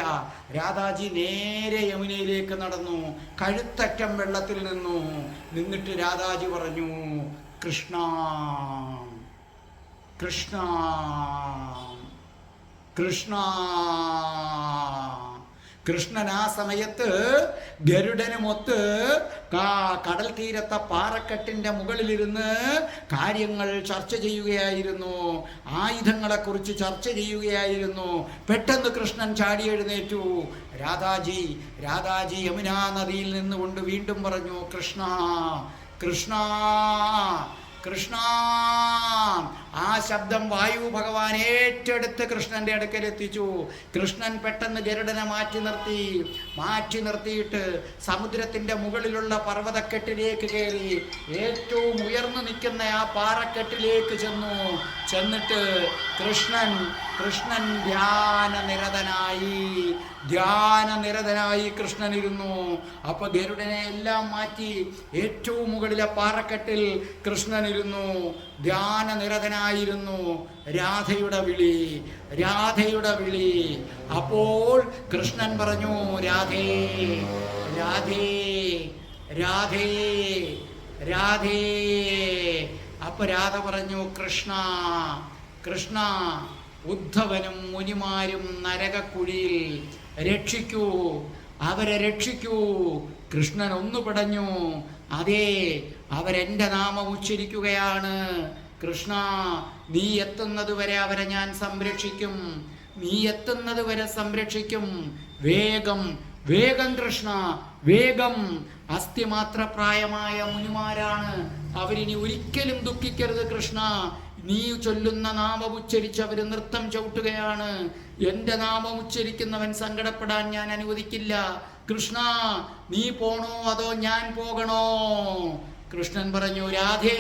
Speaker 2: രാധാജി നേരെ യമുനയിലേക്ക് നടന്നു. കഴുത്തറ്റം വെള്ളത്തിൽ നിന്നിട്ട് രാധാജി പറഞ്ഞു, കൃഷ്ണ കൃഷ്ണ കൃഷ്ണ. കൃഷ്ണൻ ആ സമയത്ത് ഗരുഡനുമൊത്ത് കടൽ തീരത്തെ പാറക്കെട്ടിന്റെ മുകളിലിരുന്ന് കാര്യങ്ങൾ ചർച്ച ചെയ്യുകയായിരുന്നു, ആയുധങ്ങളെക്കുറിച്ച് ചർച്ച ചെയ്യുകയായിരുന്നു. പെട്ടെന്ന് കൃഷ്ണൻ ചാടി എഴുന്നേറ്റു. രാധാജി യമുനാ നദിയിൽ നിന്നുകൊണ്ട് വീണ്ടും പറഞ്ഞു, കൃഷ്ണ കൃഷ്ണ കൃഷ്ണ. ആ ശബ്ദം വായു ഭഗവാൻ ഏറ്റെടുത്ത് കൃഷ്ണന്റെ അടുക്കൽ എത്തിച്ചു. കൃഷ്ണൻ പെട്ടെന്ന് ഗരുഡനെ മാറ്റി നിർത്തിയിട്ട് സമുദ്രത്തിന്റെ മുകളിലുള്ള പർവ്വതക്കെട്ടിലേക്ക് കയറി ഏറ്റവും ഉയർന്നു നിൽക്കുന്ന ആ പാറക്കെട്ടിലേക്ക് ചെന്നിട്ട് കൃഷ്ണൻ ധ്യാനനിരതനായി കൃഷ്ണൻ ഇരുന്നു. അപ്പൊ ഗരുഡനെ എല്ലാം മാറ്റി ഏറ്റവും മുകളിലെ പാറക്കെട്ടിൽ കൃഷ്ണൻ ഇരുന്നു, ധ്യാനനിരതനായിരുന്നു. രാധയുടെ വിളി. അപ്പോൾ കൃഷ്ണൻ പറഞ്ഞു, രാധേ രാധേ രാധേ രാധേ. അപ്പൊ രാധ പറഞ്ഞു, കൃഷ്ണ കൃഷ്ണ. ഉദ്ധവനും മുനിമാരും നരകക്കുഴിയിൽ, രക്ഷിക്കൂ, അവരെ രക്ഷിക്കൂ. കൃഷ്ണൻ ഒന്നു പിടഞ്ഞു, അതേ, അവരെൻ്റെ നാമം ഉച്ചരിക്കുകയാണ്. കൃഷ്ണ, നീ എത്തുന്നത് വരെ അവരെ ഞാൻ സംരക്ഷിക്കും. വേഗം കൃഷ്ണ, വേഗം. അസ്ഥിമാത്രപ്രായമായ മുനിമാരാണ്, അവരിനി ഒരിക്കലും ദുഃഖിക്കരുത് കൃഷ്ണ. നീ ചൊല്ലുന്ന നാമം ഉച്ചരിച്ച് അവർ നൃത്തം ചവിട്ടുകയാണ്. എൻ്റെ നാമം ഉച്ചരിക്കുന്നവൻ സങ്കടപ്പെടാൻ ഞാൻ അനുവദിക്കില്ല. കൃഷ്ണ, നീ പോണോ അതോ ഞാൻ പോകണോ? കൃഷ്ണൻ പറഞ്ഞു, രാധേ,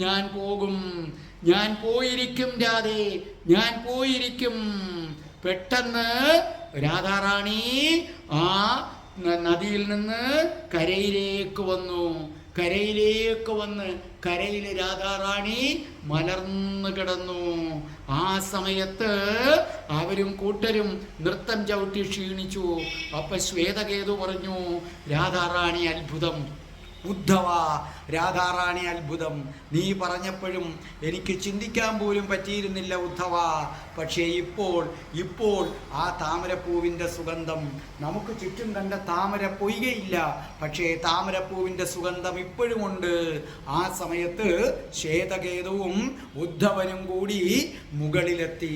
Speaker 2: ഞാൻ പോകും, ഞാൻ പോയിരിക്കും രാധേ, ഞാൻ പോയിരിക്കും. പെട്ടെന്ന് രാധാറാണി ആ നദിയിൽ നിന്ന് കരയിലേക്ക് വന്ന് കരയിൽ രാധാറാണി മലർന്നു കിടന്നു. ആ സമയത്ത് അവരും കൂട്ടരും നൃത്തം ചവിട്ടി ക്ഷീണിച്ചു. അപ്പൊ ശ്വേതകേതു പറഞ്ഞു, രാധാറാണി അത്ഭുതം. ഉദ്ധവ, രാധാറാണി അത്ഭുതം. നീ പറഞ്ഞപ്പോഴും എനിക്ക് ചിന്തിക്കാൻ പോലും പറ്റിയിരുന്നില്ല ഉദ്ധവ. പക്ഷേ ഇപ്പോൾ ആ താമരപ്പൂവിൻ്റെ സുഗന്ധം, നമുക്ക് ചുറ്റും കണ്ട താമര പൊയ്കയില്ല, പക്ഷേ താമരപ്പൂവിൻ്റെ സുഗന്ധം ഇപ്പോഴുമുണ്ട്. ആ സമയത്ത് ശ്വേതകേതുവും ഉദ്ധവനും കൂടി മുകളിലെത്തി.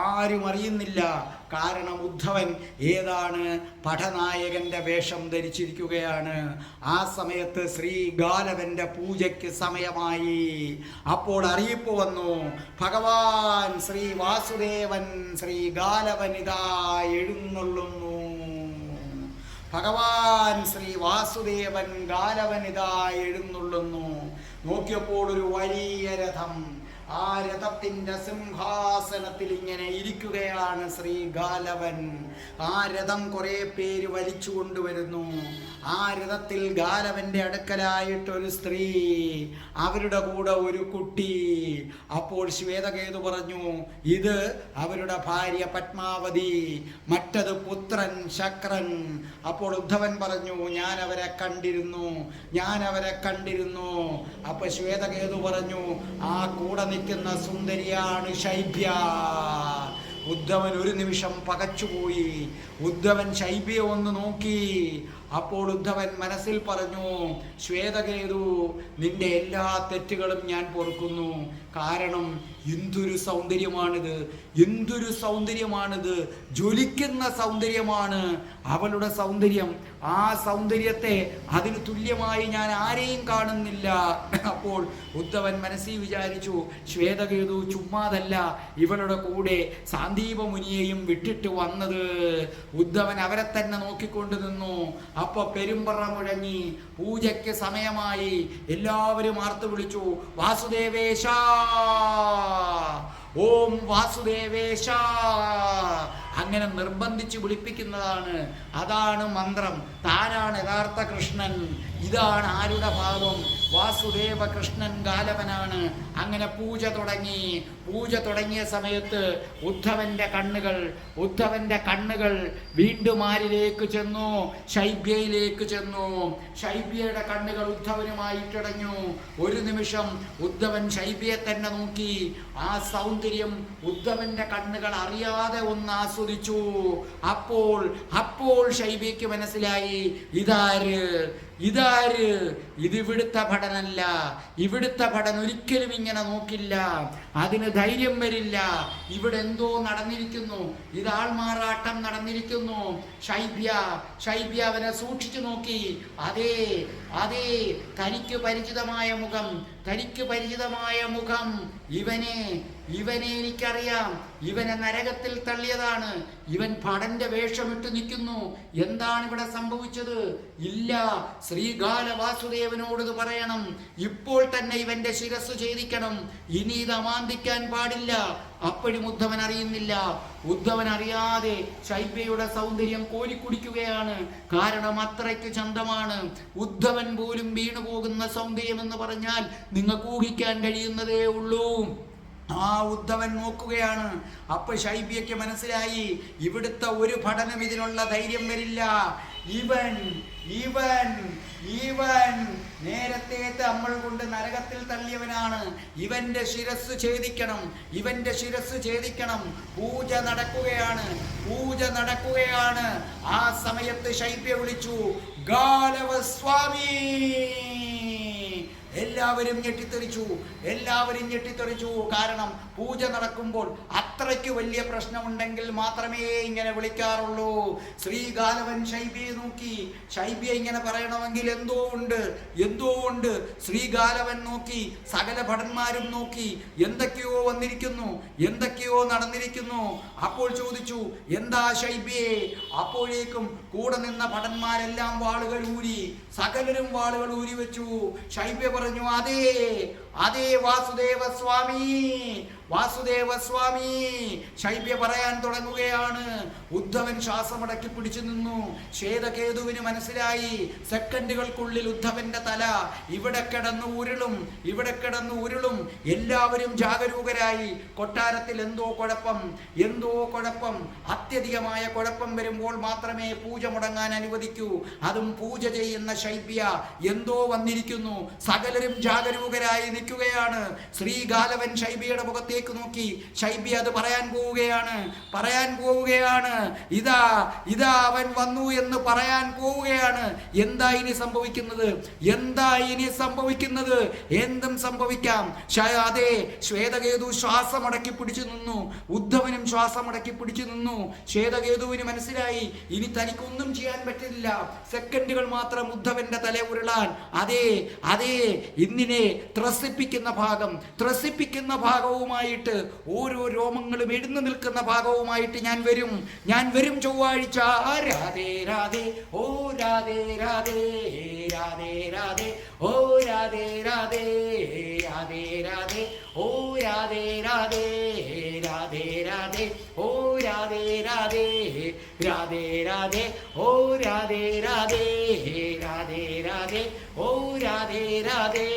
Speaker 2: ആരും അറിയുന്നില്ല. കാരണം ഉദ്ധവൻ ഏതാണ് പഠനായകന്റെ വേഷം ധരിച്ചിരിക്കുകയാണ്. ആ സമയത്ത് ശ്രീ ഗാലവന്റെ പൂജയ്ക്ക് സമയമായി. അപ്പോൾ അറിയിപ്പ് വന്നു, ഭഗവാൻ ശ്രീ വാസുദേവൻ ശ്രീ ഗാലവനിതാ എഴുന്നള്ളുന്നു. ഭഗവാൻ ശ്രീ വാസുദേവൻ ഗാലവനിതാ എഴുന്നള്ളുന്നു. നോക്കിയപ്പോൾ ഒരു വലിയ രഥം, ആ രഥത്തിന്റെ സിംഹാസനത്തിൽ ഇങ്ങനെ ഇരിക്കുകയാണ് ശ്രീ ഗാലവൻ. ആ രഥം കുറെ പേര് വലിച്ചു കൊണ്ടുവരുന്നു. ആ രഥത്തിൽ ഗാലവന്റെ അടുക്കലായിട്ടൊരു സ്ത്രീ, അവരുടെ കൂടെ ഒരു കുട്ടി. അപ്പോൾ ശ്വേതകേതു പറഞ്ഞു, ഇത് അവരുടെ ഭാര്യ പത്മാവതി, മറ്റത് പുത്രൻ ശക്രൻ. അപ്പോൾ ഉദ്ധവൻ പറഞ്ഞു, ഞാൻ അവരെ കണ്ടിരുന്നു. അപ്പൊ ശ്വേതകേതു പറഞ്ഞു, ആ കൂടെ നിൽക്കുന്ന സുന്ദരിയാണ് ശൈബ്യ. ഉദ്ധവൻ ഒരു നിമിഷം പകച്ചുപോയി. ഉദ്ധവൻ ശൈബ്യയെ ഒന്ന് നോക്കി. അപ്പോൾ ഉദ്ധവൻ മനസ്സിൽ പറഞ്ഞു, ശ്വേതകേതു, നിന്റെ എല്ലാ തെറ്റുകളും ഞാൻ പൊറുക്കുന്നു. കാരണം എന്തൊരു സൗന്ദര്യമാണിത്, ജ്വലിക്കുന്ന സൗന്ദര്യമാണ് അവളുടെ സൗന്ദര്യം. ആ സൗന്ദര്യത്തെ അതിന് തുല്യമായി ഞാൻ ആരെയും കാണുന്നില്ല. അപ്പോൾ ഉദ്ധവൻ മനസ്സിൽ വിചാരിച്ചു, ശ്വേതകേതു ചുമ്മാതല്ല ഇവളുടെ കൂടെ സാന്ദീപ മുനിയെയും വിട്ടിട്ട് വന്നത്. ഉദ്ധവൻ അവരെ തന്നെ നോക്കിക്കൊണ്ട് നിന്നു. അപ്പൊ പെരുമ്പറ മുഴങ്ങി, പൂജയ്ക്ക് സമയമായി. എല്ലാവരും ആർത്തു വിളിച്ചു, വാസുദേവേശ ഓം വാസുദേവേശ, അങ്ങനെ നിർബന്ധിച്ച് വിളിപ്പിക്കുന്നതാണ്. അതാണ് മന്ത്രം. താനാണ് യഥാർത്ഥ കൃഷ്ണൻ. ഇതാണ് ആരുടെ ഭാവം? വാസുദേവ കൃഷ്ണൻ ഗാലവനാണ്. അങ്ങനെ പൂജ തുടങ്ങി. പൂജ തുടങ്ങിയ സമയത്ത് ഉദ്ധവന്റെ കണ്ണുകൾ വീണ്ടും ആരിലേക്ക് ചെന്നു? ശൈബ്യയിലേക്ക് ചെന്നു. ശൈബ്യയുടെ കണ്ണുകൾ ഉദ്ധവനുമായിട്ടിടഞ്ഞു. ഒരു നിമിഷം ഉദ്ധവൻ ശൈബ്യയെ തന്നെ നോക്കി. ആ സൗന്ദര്യം ഉദ്ധവന്റെ കണ്ണുകൾ അറിയാതെ ഒന്ന് ആസ്വദിച്ചു. അപ്പോൾ ശൈബ്യയ്ക്ക് മനസ്സിലായി, ഇതാര്? ഇതിവിടുത്തെ ഭടനല്ല. ഇവിടുത്തെ ഭടൻ ഒരിക്കലും ഇങ്ങനെ നോക്കില്ല. അതിന് ധൈര്യം വരില്ല. ഇവിടെ എന്തോ നടന്നിരിക്കുന്നു. ഇത് ആൾമാറാട്ടം നടന്നിരിക്കുന്നു. ശൈബ്യ അവനെ സൂക്ഷിച്ചു നോക്കി. അതേ തനിക്ക് പരിചിതമായ മുഖം. ഇവനെ എനിക്കറിയാം. ഇവനെ നരകത്തിൽ തള്ളിയതാണ്. ഇവൻ ഭടന്റെ വേഷമിട്ട് നിൽക്കുന്നു. എന്താണ് ഇവിടെ സംഭവിച്ചത്? ഇല്ല, ശ്രീകാല വാസുദേവനോട് ഇത് പറയണം. ഇപ്പോൾ തന്നെ ഇവന്റെ ശിരസ് ഛേദിക്കണം. ഇനി ഇത് അമാന്തിക്കാൻ പാടില്ല. അപ്പോഴും ഉദ്ധവൻ അറിയുന്നില്ല. ഉദ്ധവൻ അറിയാതെ ശൈബ്യയുടെ സൗന്ദര്യം കോരിക്കുടിക്കുകയാണ്. കാരണം അത്രയ്ക്ക് ചന്തമാണ്. ഉദ്ധവൻ പോലും വീണുപോകുന്ന സൗന്ദര്യം എന്ന് പറഞ്ഞാൽ നിങ്ങൾക്ക് ഊഹിക്കാൻ കഴിയുന്നതേ ഉള്ളൂ. ആ ഉദ്ധവൻ നോക്കുകയാണ്. അപ്പൊ ശൈബ്യയ്ക്ക് മനസ്സിലായി, ഇവിടുത്തെ ഒരു ഭടനും ഇതിനുള്ള ധൈര്യം വരില്ല. ഇവൻ നേരത്തെ നമ്മൾ കൊണ്ട് നരകത്തിൽ തള്ളിയവനാണ്. ഇവന്റെ ശിരസ് ഛേദിക്കണം. പൂജ നടക്കുകയാണ്. ആ സമയത്ത് ശൈബ്യ വിളിച്ചു, ഗാലവസ്വാമി. എല്ലാവരും ഞെട്ടിത്തെറിച്ചു. കാരണം പൂജ നടക്കുമ്പോൾ അത്രയ്ക്ക് വലിയ പ്രശ്നമുണ്ടെങ്കിൽ മാത്രമേ ഇങ്ങനെ വിളിക്കാറുള്ളൂ. ശ്രീകാലവൻ ശൈബ്യയെ നോക്കി. ശൈബ്യ ഇങ്ങനെ പറയണമെങ്കിൽ എന്തോ ഉണ്ട്. ശ്രീകാലവൻ നോക്കി. സകല ഭടന്മാരും നോക്കി. എന്തൊക്കെയോ വന്നിരിക്കുന്നു, എന്തൊക്കെയോ നടന്നിരിക്കുന്നു. അപ്പോൾ ചോദിച്ചു, എന്താ ശൈബ്യേ? അപ്പോഴേക്കും കൂടെ നിന്ന ഭടന്മാരെല്ലാം വാളുകൾ ഊരി. സകലരും വാളുകൾ ഊരി വെച്ചു. ശൈബ്യ പറഞ്ഞു, അതേ വാസുദേവസ്വാമി. ശൈബ്യ പറയാൻ തുടങ്ങുകയാണ്. ഉദ്ധവൻ ശ്വാസമടക്കി പിടിച്ചു നിന്നു. ശ്വേതകേതുവിന് മനസ്സിലായി, സെക്കൻഡുകൾക്കുള്ളിൽ ഉദ്ധവന്റെ തല ഇവിടെ കിടന്നു ഉരുളും. എല്ലാവരും ജാഗരൂകരായി. കൊട്ടാരത്തിൽ എന്തോ കുഴപ്പം. അത്യധികമായ കുഴപ്പം വരുമ്പോൾ മാത്രമേ പൂജ മുടങ്ങാൻ അനുവദിക്കൂ. അതും പൂജ ചെയ്യുന്ന ശൈബ്യ എന്തോ വന്നിരിക്കുന്നു. സകലരും ജാഗരൂകരായി നിൽക്കുകയാണ്. ശ്രീകാലവൻ ശൈബ്യയുടെ മുഖത്തേക്ക് നോക്കി. ശൈബ്യ അത് പറയാൻ പോവുകയാണ്. ഇതാ അവൻ വന്നു എന്ന് പറയാൻ പോവുകയാണ്. എന്താ ഇനി സംഭവിക്കുന്നത്? എന്തും സംഭവിക്കാം. അതെ, ശ്വേതകേതു ശ്വാസമടക്കി പിടിച്ചു നിന്നു. ഉദ്ധവനും ശ്വാസമടക്കി പിടിച്ചു നിന്നു. ശ്വേതകേതുവിന് മനസ്സിലായി, ഇനി തനിക്കൊന്നും ചെയ്യാൻ പറ്റില്ല. സെക്കൻഡുകൾ മാത്രം ഉദ്ധവന്റെ തല ഉരുളാൻ. അതെ ഇന്നിനെ ത്രസിപ്പിക്കുന്ന ഭാഗവുമായിട്ട്, ഓരോ രോമങ്ങളും എഴുന്നു നിൽക്കുന്ന ഭാഗവുമായിട്ട് ഞാൻ വരും ചൊവ്വാഴ്ച. രാധേ രാധേ, ഓ രാധേ രാധേ, രാധേ രാധേ, ഓ രാധേ രാധേ, രാധേ രാധേ, ഓ രാധേ രാധേ, രാധേ രാധേ, ഓ രാധേ രാധേ, രാധേ രാധേ, ഓ രാധേ രാധേ, രാധേ രാധേ, ഓ രാധേ രാധേ.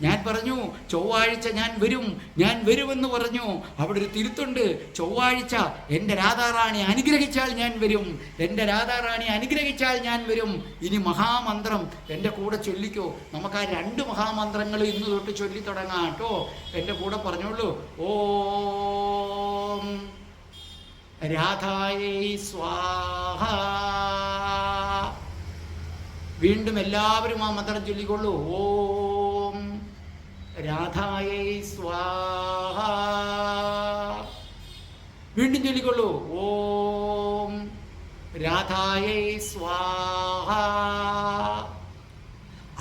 Speaker 2: ഞാൻ പറഞ്ഞു ചൊവ്വാഴ്ച ഞാൻ വരുമെന്ന് പറഞ്ഞു. അവിടെ ഒരു തിരുത്തുണ്ട്. ചൊവ്വാഴ്ച എൻ്റെ രാധാറാണി അനുഗ്രഹിച്ചാൽ ഞാൻ വരും. ഇനി മഹാമന്ത്രം എൻ്റെ കൂടെ ചൊല്ലിക്കോ. നമുക്ക് ആ 2 മഹാമന്ത്രങ്ങൾ ഇന്ന് തൊട്ട് ചൊല്ലി തുടങ്ങാം കേട്ടോ. എൻ്റെ കൂടെ പറഞ്ഞോളൂ. ഓം രാധായേ സ്വാഹ. വീണ്ടും എല്ലാവരും ആ മന്ത്രം ചൊല്ലിക്കൊള്ളൂ. ഓം രാധായേ സ്വാഹ. വീണ്ടും ചൊല്ലിക്കൊള്ളൂ. ഓം രാധായേ സ്വാഹ.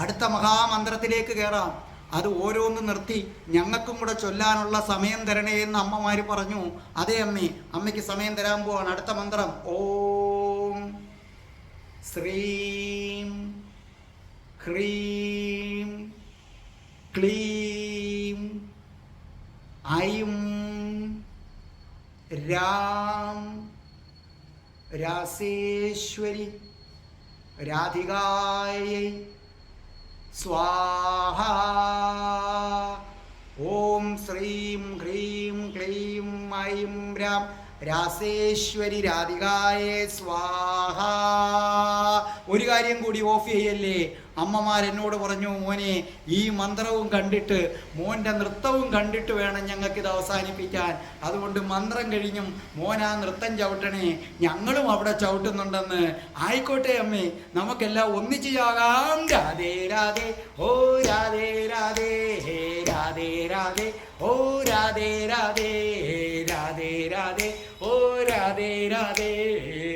Speaker 2: അടുത്ത മഹാമന്ത്രത്തിലേക്ക് കയറാം. അത് ഓരോന്ന് നിർത്തി ഞങ്ങൾക്കും കൂടെ ചൊല്ലാനുള്ള സമയം തരണേ എന്ന് അമ്മമാര് പറഞ്ഞു. അതേ അമ്മയ്ക്ക് സമയം തരാൻ പോവാണ്. അടുത്ത മന്ത്രം ഓം ശ്രീം ഹ്രീം ക്ലീം ഐം രാസേശ്വരി രാധികായൈ സ്വാഹ. ഓം ശ്രീം ഹ്രീം ക്ലീം ഐം രാം രാസേശ്വരി രാധികായേ സ്വാഹ. ഒരു കാര്യം കൂടി ഓഫ് ചെയ്യല്ലേ. അമ്മമാരെന്നോട് പറഞ്ഞു, മോനെ ഈ മന്ത്രവും കണ്ടിട്ട് മോൻ്റെ നൃത്തവും കണ്ടിട്ട് വേണം ഞങ്ങൾക്കിത് അവസാനിപ്പിക്കാൻ. അതുകൊണ്ട് മന്ത്രം കഴിഞ്ഞും മോൻ ആ നൃത്തം ചവിട്ടണേ, ഞങ്ങളും അവിടെ ചവിട്ടുന്നുണ്ടെന്ന്. ആയിക്കോട്ടെ അമ്മേ, നമുക്കെല്ലാം ഒന്നിച്ചു ചാകാം. രാധേ രാധേ ഓ രാധേ രാധേ രാധേ രാധേ ഓ രാധേ രാധേ രാധേ രാധേ ഓ രാധേ രാധേ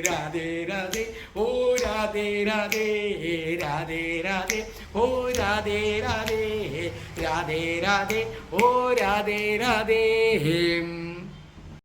Speaker 2: രാധേ രാധേ ഓ രാധേ രാധേ രാധേ രാധേ ഓ രാധേ രാധേ രാധേ രാധേ ഓ രാധേ രാധേ.